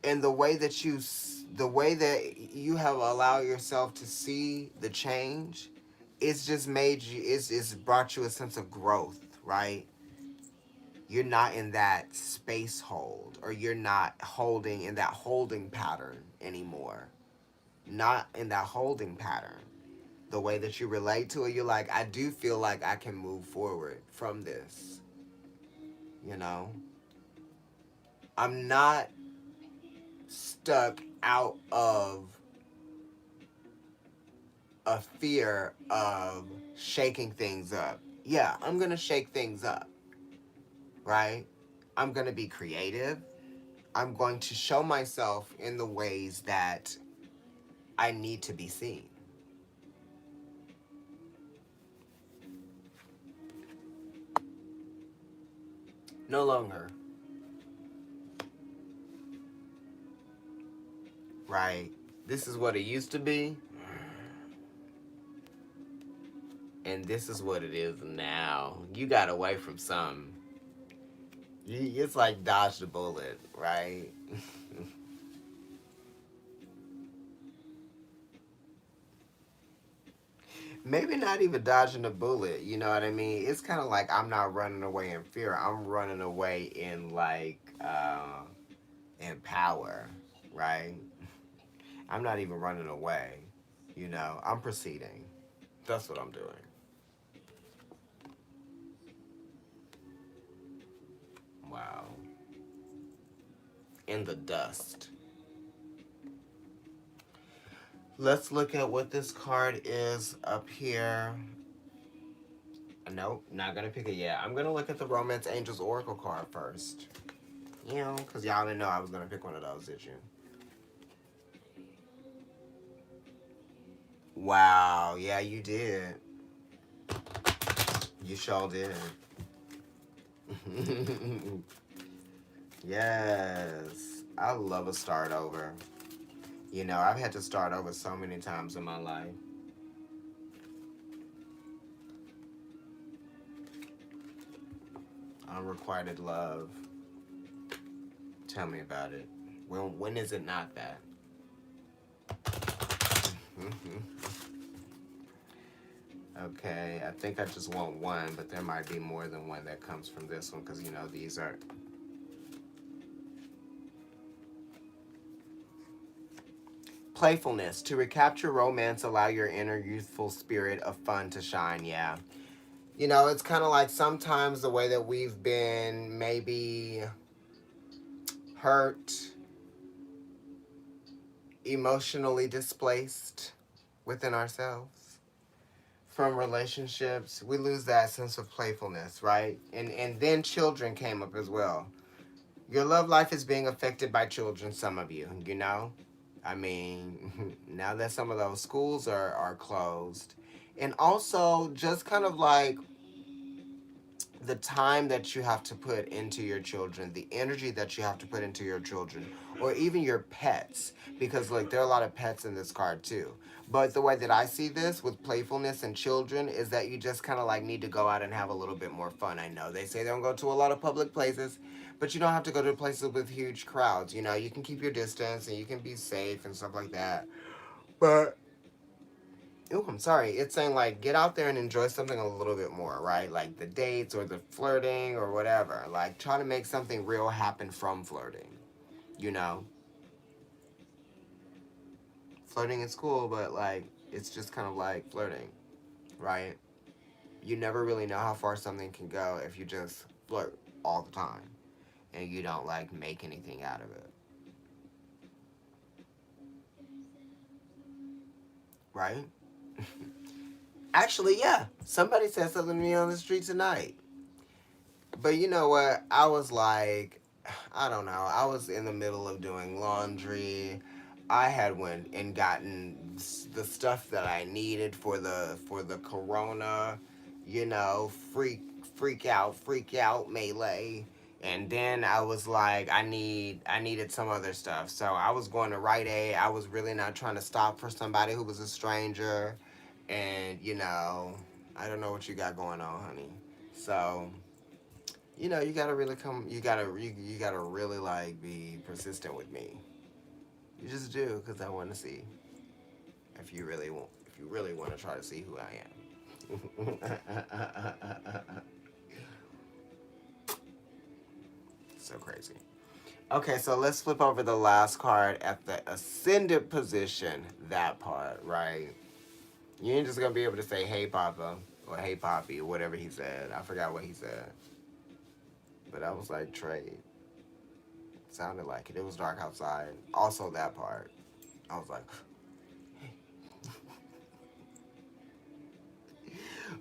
Speaker 1: And the way that you have allowed yourself to see the change, it's just made you, it's brought you a sense of growth, right? You're not in that space hold, or you're not holding in that holding pattern anymore. Not in that holding pattern. The way that you relate to it, you're like, I do feel like I can move forward from this. You know? I'm not stuck out of a fear of shaking things up. Yeah, I'm gonna shake things up, right? I'm gonna be creative. I'm going to show myself in the ways that I need to be seen. No longer, right? This is what it used to be, and this is what it is now. You got away from something. It's like dodge the bullet, right? Maybe not even dodging the bullet, you know what I mean? It's kind of like I'm not running away in fear. I'm running away in in power, right? I'm not even running away, you know? I'm proceeding. That's what I'm doing. Wow. In the dust. Let's look at what this card is up here. Nope, not gonna pick it yet. I'm gonna look at the Romance Angels Oracle card first. You know, because y'all didn't know I was gonna pick one of those, did you? Wow, yeah, you did. You sure did. Yes, I love a start over. You know, I've had to start over so many times in my life. Unrequited love. Tell me about it. When is it not that? Okay, I think I just want one, but there might be more than one that comes from this one because, you know, these are... Playfulness. To recapture romance, allow your inner youthful spirit of fun to shine. Yeah. You know, it's kind of like sometimes the way that we've been maybe hurt, emotionally displaced within ourselves from relationships, we lose that sense of playfulness, right? And then children came up as well. Your love life is being affected by children, some of you, you know? I mean, now that some of those schools are closed. And also, just kind of like the time that you have to put into your children, the energy that you have to put into your children, or even your pets, because like there are a lot of pets in this card too. But the way that I see this with playfulness and children is that you just kind of like need to go out and have a little bit more fun. I know they say they don't go to a lot of public places, but you don't have to go to places with huge crowds. You know, you can keep your distance and you can be safe and stuff like that. But oh, I'm sorry. It's saying like get out there and enjoy something a little bit more, right? Like the dates or the flirting or whatever. Like try to make something real happen from flirting. You know, flirting is cool, but like it's just kind of like flirting, right? You never really know how far something can go if you just flirt all the time and you don't like make anything out of it, right? Actually, yeah. Somebody said something to me on the street tonight. But you know what? I was like, I don't know. I was in the middle of doing laundry. I had went and gotten the stuff that I needed for the corona, you know, freak out melee. And then I was like, I needed some other stuff. So I was going to Rite Aid. I was really not trying to stop for somebody who was a stranger. And, you know, I don't know what you got going on, honey. So you know, you gotta really come. You gotta really like be persistent with me. You just do because I want to see if you really want. If you really want to try to see who I am. So crazy. Okay, so let's flip over the last card at the ascendant position. That part, right? You ain't just gonna be able to say "Hey, Papa" or "Hey, Poppy" or whatever he said. I forgot what he said, but I was like, "Trade." Sounded like it. It was dark outside. Also, that part. I was like,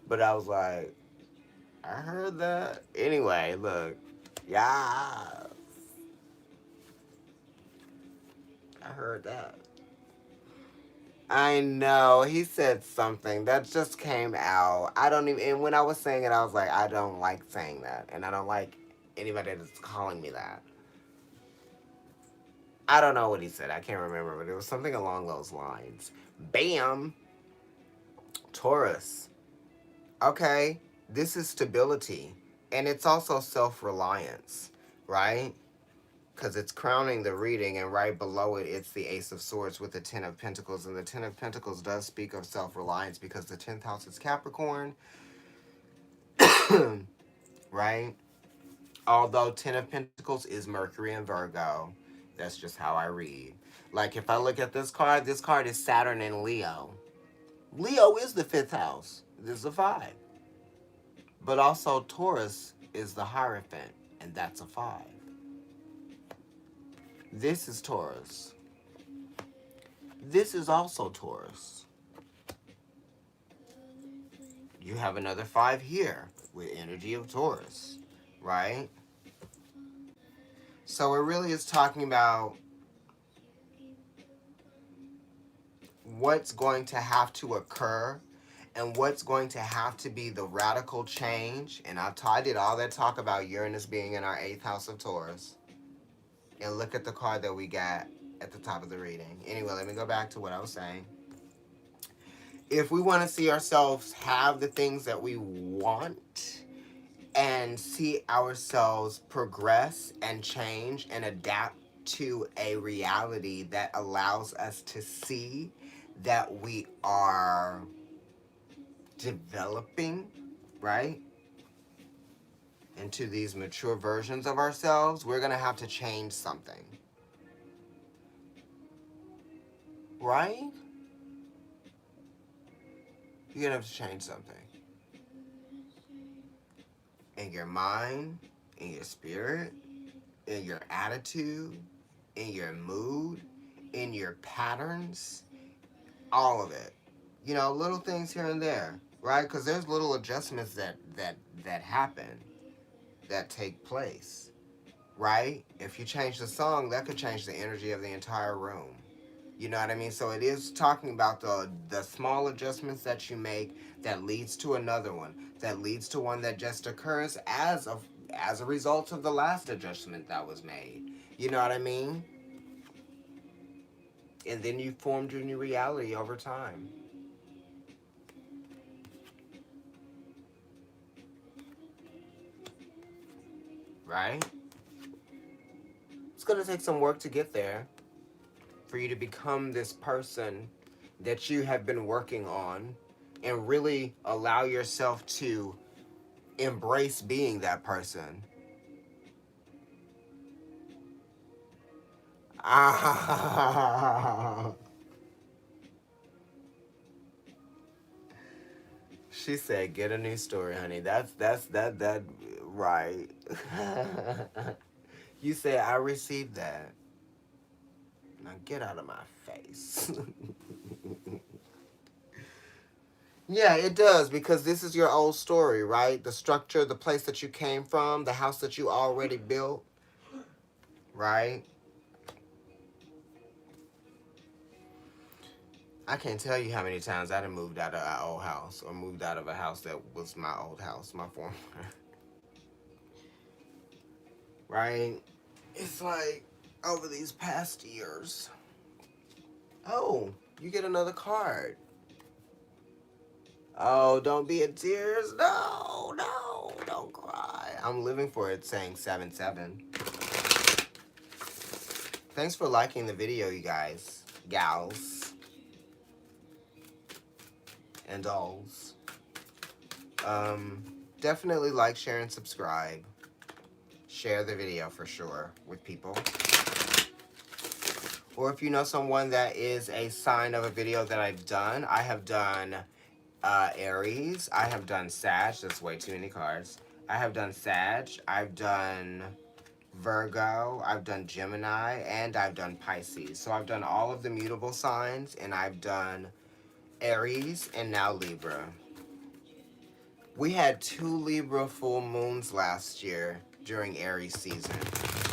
Speaker 1: but I was like, I heard that. Anyway, look, yeah, I heard that. I know he said something that just came out. I don't even. And when I was saying it, I was like, I don't like saying that, and I don't like anybody that's calling me that. I don't know what he said. I can't remember, but it was something along those lines. Bam, Taurus. Okay, this is stability, and it's also self-reliance, right? Because it's crowning the reading, and right below it, it's the Ace of Swords with the Ten of Pentacles. And the Ten of Pentacles does speak of self reliance because the 10th house is Capricorn, right? Although Ten of Pentacles is Mercury and Virgo. That's just how I read. Like if I look at this card is Saturn and Leo. Leo is the 5th house. This is a 5. But also Taurus is the Hierophant, and that's a 5. This is Taurus. This is also Taurus. You have another 5 here with energy of Taurus, right? So it really is talking about what's going to have to occur and what's going to have to be the radical change. And I did all that talk about Uranus being in our 8th house of Taurus. And look at the card that we got at the top of the reading. Anyway, let me go back to what I was saying. If we want to see ourselves have the things that we want and see ourselves progress and change and adapt to a reality that allows us to see that we are developing, right? Into these mature versions of ourselves, we're going to have to change something. Right? You're going to have to change something. In your mind, in your spirit, in your attitude, in your mood, in your patterns, all of it. You know, little things here and there, right? Because there's little adjustments that happen, that take place, right? If you change the song, that could change the energy of the entire room. You know what I mean? So it is talking about the small adjustments that you make that leads to another one, that leads to one that just occurs as a result of the last adjustment that was made. You know what I mean? And then you formed your new reality over time, right? It's gonna take some work to get there for you to become this person that you have been working on and really allow yourself to embrace being that person. Ah, she said, "Get a new story, honey." That right. You said I received that. Now get out of my face. Yeah, it does because this is your old story, right? The structure, the place that you came from, the house that you already built, right? I can't tell you how many times I done moved out of our old house or moved out of a house that was my old house, my former, right? It's like over these past years. Oh, you get another card. Oh, don't be in tears. No, no, don't cry. I'm living for it saying 7-7. Thanks for liking the video, you guys, gals, and dolls. Um, Definitely like, share, and subscribe. Share the video for sure with people. Or if you know someone that is a sign of a video that I've done, I have done Aries. I have done Sag. That's way too many cards. I have done Sag. I've done Virgo. I've done Gemini. And I've done Pisces. So I've done all of the mutable signs. And I've done Aries and now Libra. We had 2 Libra full moons last year during Aries season.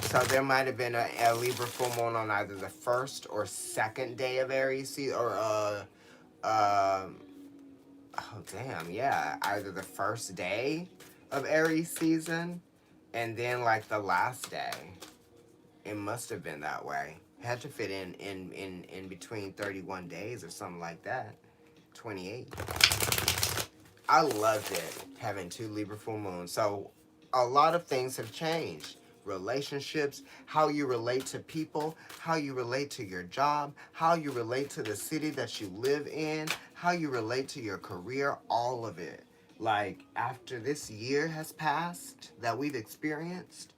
Speaker 1: So there might have been a Libra full moon on either the first or second day of Aries season, or oh damn, yeah, either the first day of Aries season and then like the last day. It must have been that way. It had to fit in between 31 days or something like that. 28. I loved it having 2 Libra full moons. So a lot of things have changed. Relationships, how you relate to people, how you relate to your job, how you relate to the city that you live in, how you relate to your career, all of it. Like after this year has passed that we've experienced,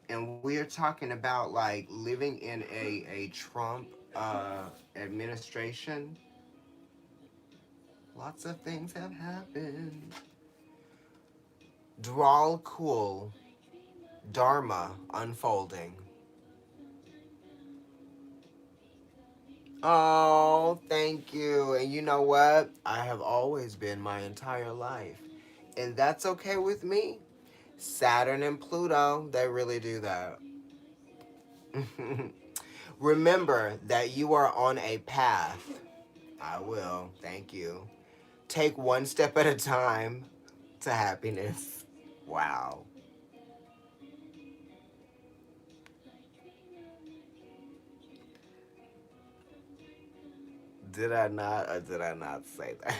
Speaker 1: and we're talking about like living in a Trump administration, lots of things have happened. Drawl cool. Dharma unfolding. Oh, thank you. And you know what? I have always been my entire life. And that's okay with me. Saturn and Pluto, they really do that. Remember that you are on a path. I will. Thank you. Take one step at a time to happiness. Wow. Did I not or did I not say that?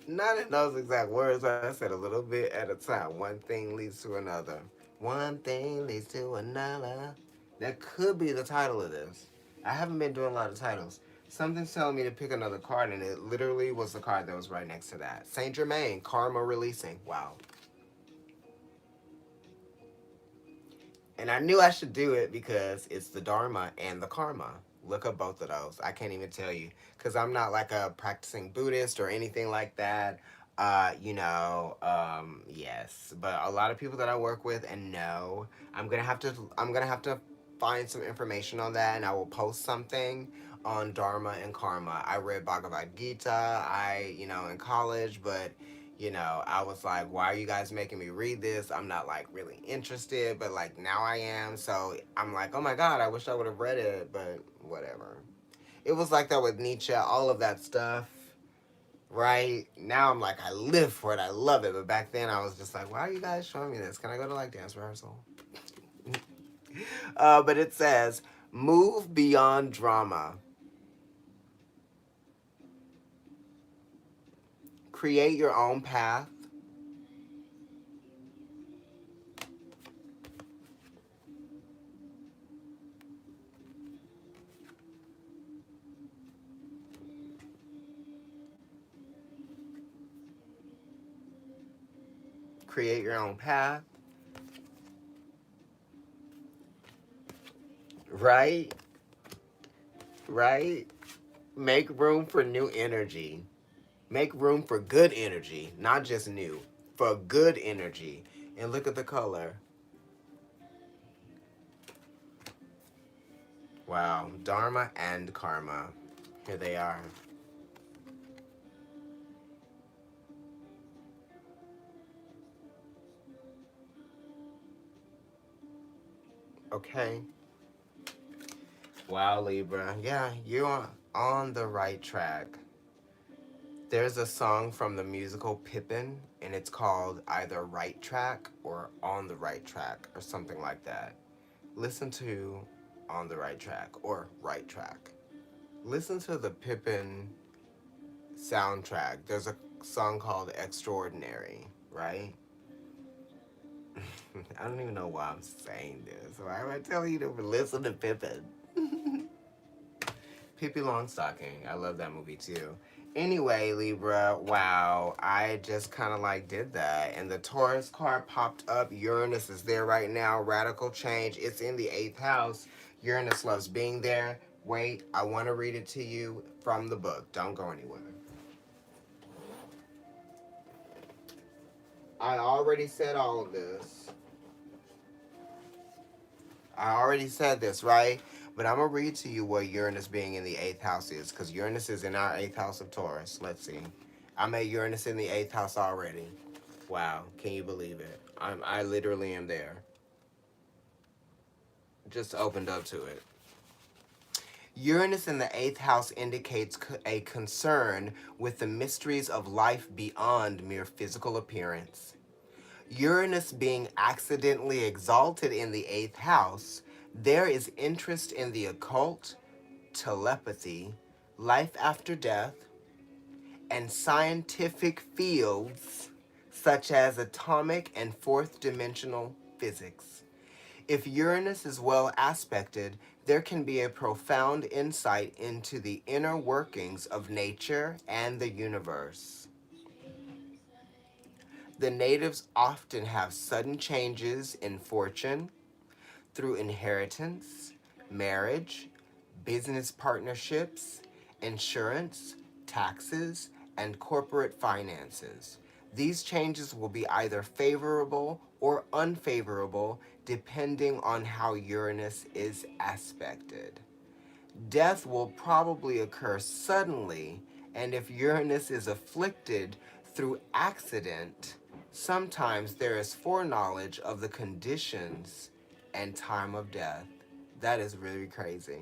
Speaker 1: Not in those exact words, but I said a little bit at a time. One thing leads to another. One thing leads to another. That could be the title of this. I haven't been doing a lot of titles. Something's telling me to pick another card, and it literally was the card that was right next to that. Saint Germain, Karma Releasing. Wow. And I knew I should do it because it's the Dharma and the Karma. Look up both of those. I can't even tell you because I'm not like a practicing Buddhist or anything like that. Yes, but a lot of people that I work with and know, I'm gonna have to find some information on that, and I will post something on Dharma and Karma. I read Bhagavad Gita, in college, but I was like, why are you guys making me read this? I'm not like really interested, but like now I am. So I'm like, oh my God, I wish I would have read it, but whatever. It was like that with Nietzsche, all of that stuff. Right now, I'm like, I live for it. I love it. But back then, I was just like, why are you guys showing me this? Can I go to like dance rehearsal? But it says, move beyond drama. Create your own path. Create your own path. Right? Right? Make room for new energy. Make room for good energy, not just new, for good energy. And look at the color. Wow, Dharma and Karma. Here they are. Okay. Wow, Libra. Yeah, you're on the right track. There's a song from the musical Pippin, and it's called either Right Track or On the Right Track or something like that. Listen to On the Right Track or Right Track. Listen to the Pippin soundtrack. There's a song called Extraordinary, right? I don't even know why I'm saying this. Why am I telling you to listen to Pippin? Pippi Longstocking. I love that movie too. Anyway, Libra, wow, I just kind of like did that. And the Taurus card popped up. Uranus is there right now. Radical change. It's in the 8th house. Uranus loves being there. Wait, I want to read it to you from the book. Don't go anywhere. I already said all of this. I already said this, right? But I'm going to read to you what Uranus being in the 8th house is, because Uranus is in our 8th house of Taurus. Let's see. I'm at Uranus in the 8th house already. Wow, can you believe it? I literally am there. Just opened up to it. Uranus in the 8th house indicates a concern with the mysteries of life beyond mere physical appearance. Uranus being accidentally exalted in the 8th house, there is interest in the occult, telepathy, life after death, and scientific fields such as atomic and fourth dimensional physics. If Uranus is well aspected, there can be a profound insight into the inner workings of nature and the universe. The natives often have sudden changes in fortune through inheritance, marriage, business partnerships, insurance, taxes, and corporate finances. These changes will be either favorable or unfavorable depending on how Uranus is aspected. Death will probably occur suddenly, and if Uranus is afflicted through accident, sometimes there is foreknowledge of the conditions and time of death. That is really crazy.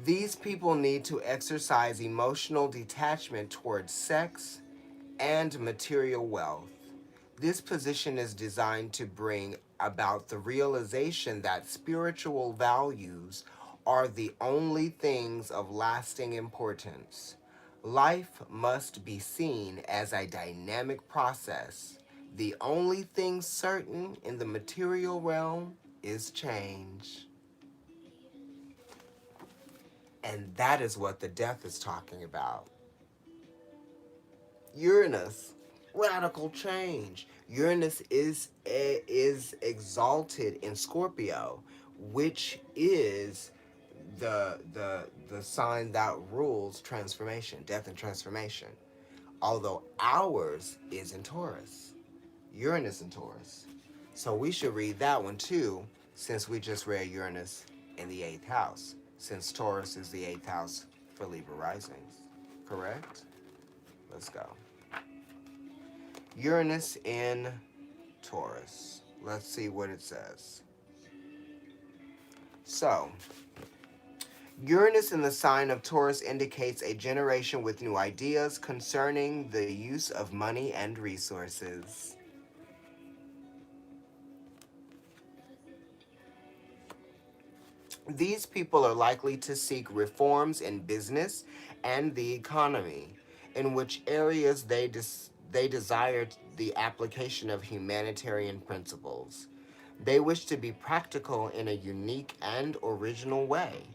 Speaker 1: These people need to exercise emotional detachment towards sex and material wealth. This position is designed to bring about the realization that spiritual values are the only things of lasting importance. Life must be seen as a dynamic process. The only thing certain in the material realm is change. And that is what the death is talking about. Uranus, radical change. Uranus is exalted in Scorpio, which is the sign that rules transformation, death and transformation. Although ours is in Taurus, Uranus in Taurus. So we should read that one too, since we just read Uranus in the 8th house, since Taurus is the 8th house for Libra risings. Correct? Let's go. Uranus in Taurus. Let's see what it says. So, Uranus in the sign of Taurus indicates a generation with new ideas concerning the use of money and resources. These people are likely to seek reforms in business and the economy, in which areas they desire the application of humanitarian principles. They wish to be practical in a unique and original way.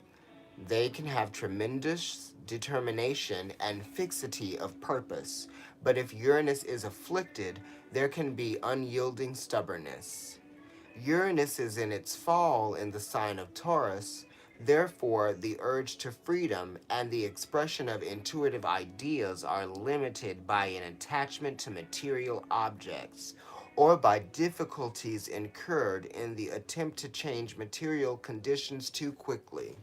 Speaker 1: They can have tremendous determination and fixity of purpose, but if Uranus is afflicted, there can be unyielding stubbornness. Uranus is in its fall in the sign of Taurus, therefore, the urge to freedom and the expression of intuitive ideas are limited by an attachment to material objects or by difficulties incurred in the attempt to change material conditions too quickly.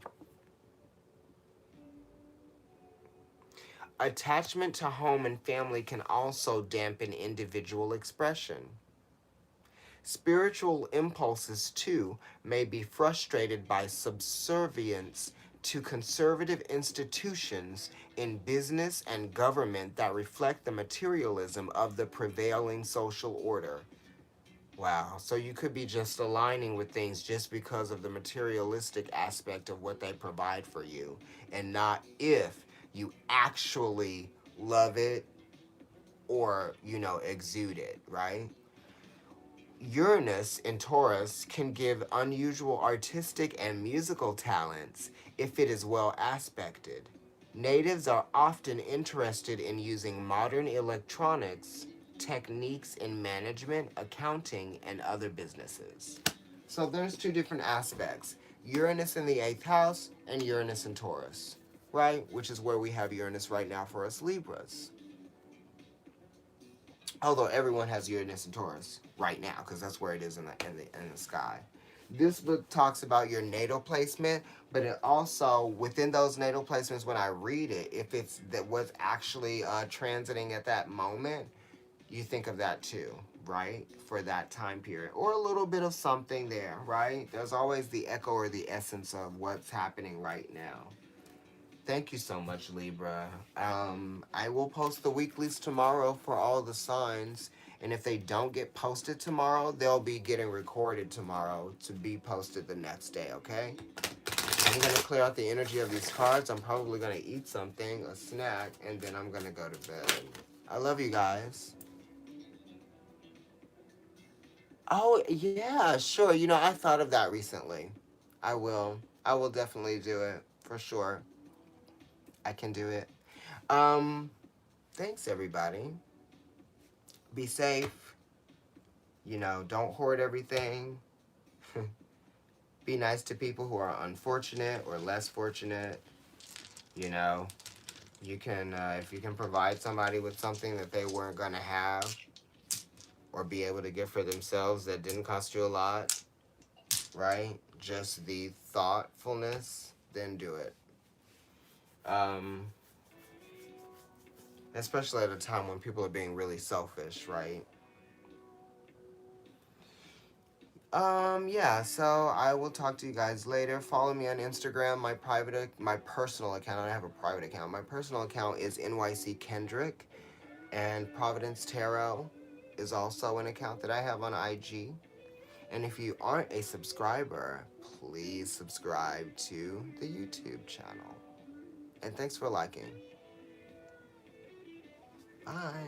Speaker 1: Attachment to home and family can also dampen individual expression. Spiritual impulses, too, may be frustrated by subservience to conservative institutions in business and government that reflect the materialism of the prevailing social order. Wow, so you could be just aligning with things just because of the materialistic aspect of what they provide for you, and not if you actually love it or, exude it, right? Uranus in Taurus can give unusual artistic and musical talents if it is well aspected. Natives are often interested in using modern electronics techniques in management, accounting, and other businesses. So there's two different aspects: Uranus in the 8th house and Uranus in Taurus, right? Which is where we have Uranus right now for us Libras. Although everyone has Uranus and Taurus right now, because that's where it is in the sky. This book talks about your natal placement, but it also, within those natal placements, when I read it, if it's that what's actually transiting at that moment, you think of that too, right? For that time period, or a little bit of something there, right? There's always the echo or the essence of what's happening right now. Thank you so much, Libra. I will post the weeklies tomorrow for all the signs. And if they don't get posted tomorrow, they'll be getting recorded tomorrow to be posted the next day, okay? I'm going to clear out the energy of these cards. I'm probably going to eat something, a snack, and then I'm going to go to bed. I love you guys. Oh, yeah, sure. I thought of that recently. I will. I will definitely do it, for sure. I can do it. Thanks, everybody. Be safe. Don't hoard everything. Be nice to people who are unfortunate or less fortunate. You know, you can, if you can provide somebody with something that they weren't going to have or be able to get for themselves that didn't cost you a lot, right? Just the thoughtfulness, then do it. Especially at a time when people are being really selfish, right? Yeah, so I will talk to you guys later. Follow me on Instagram, my personal account. I don't have a private account. My personal account is NYC Kendrick, and Providence Tarot is also an account that I have on IG. And if you aren't a subscriber, please subscribe to the YouTube channel. And thanks for liking. Bye.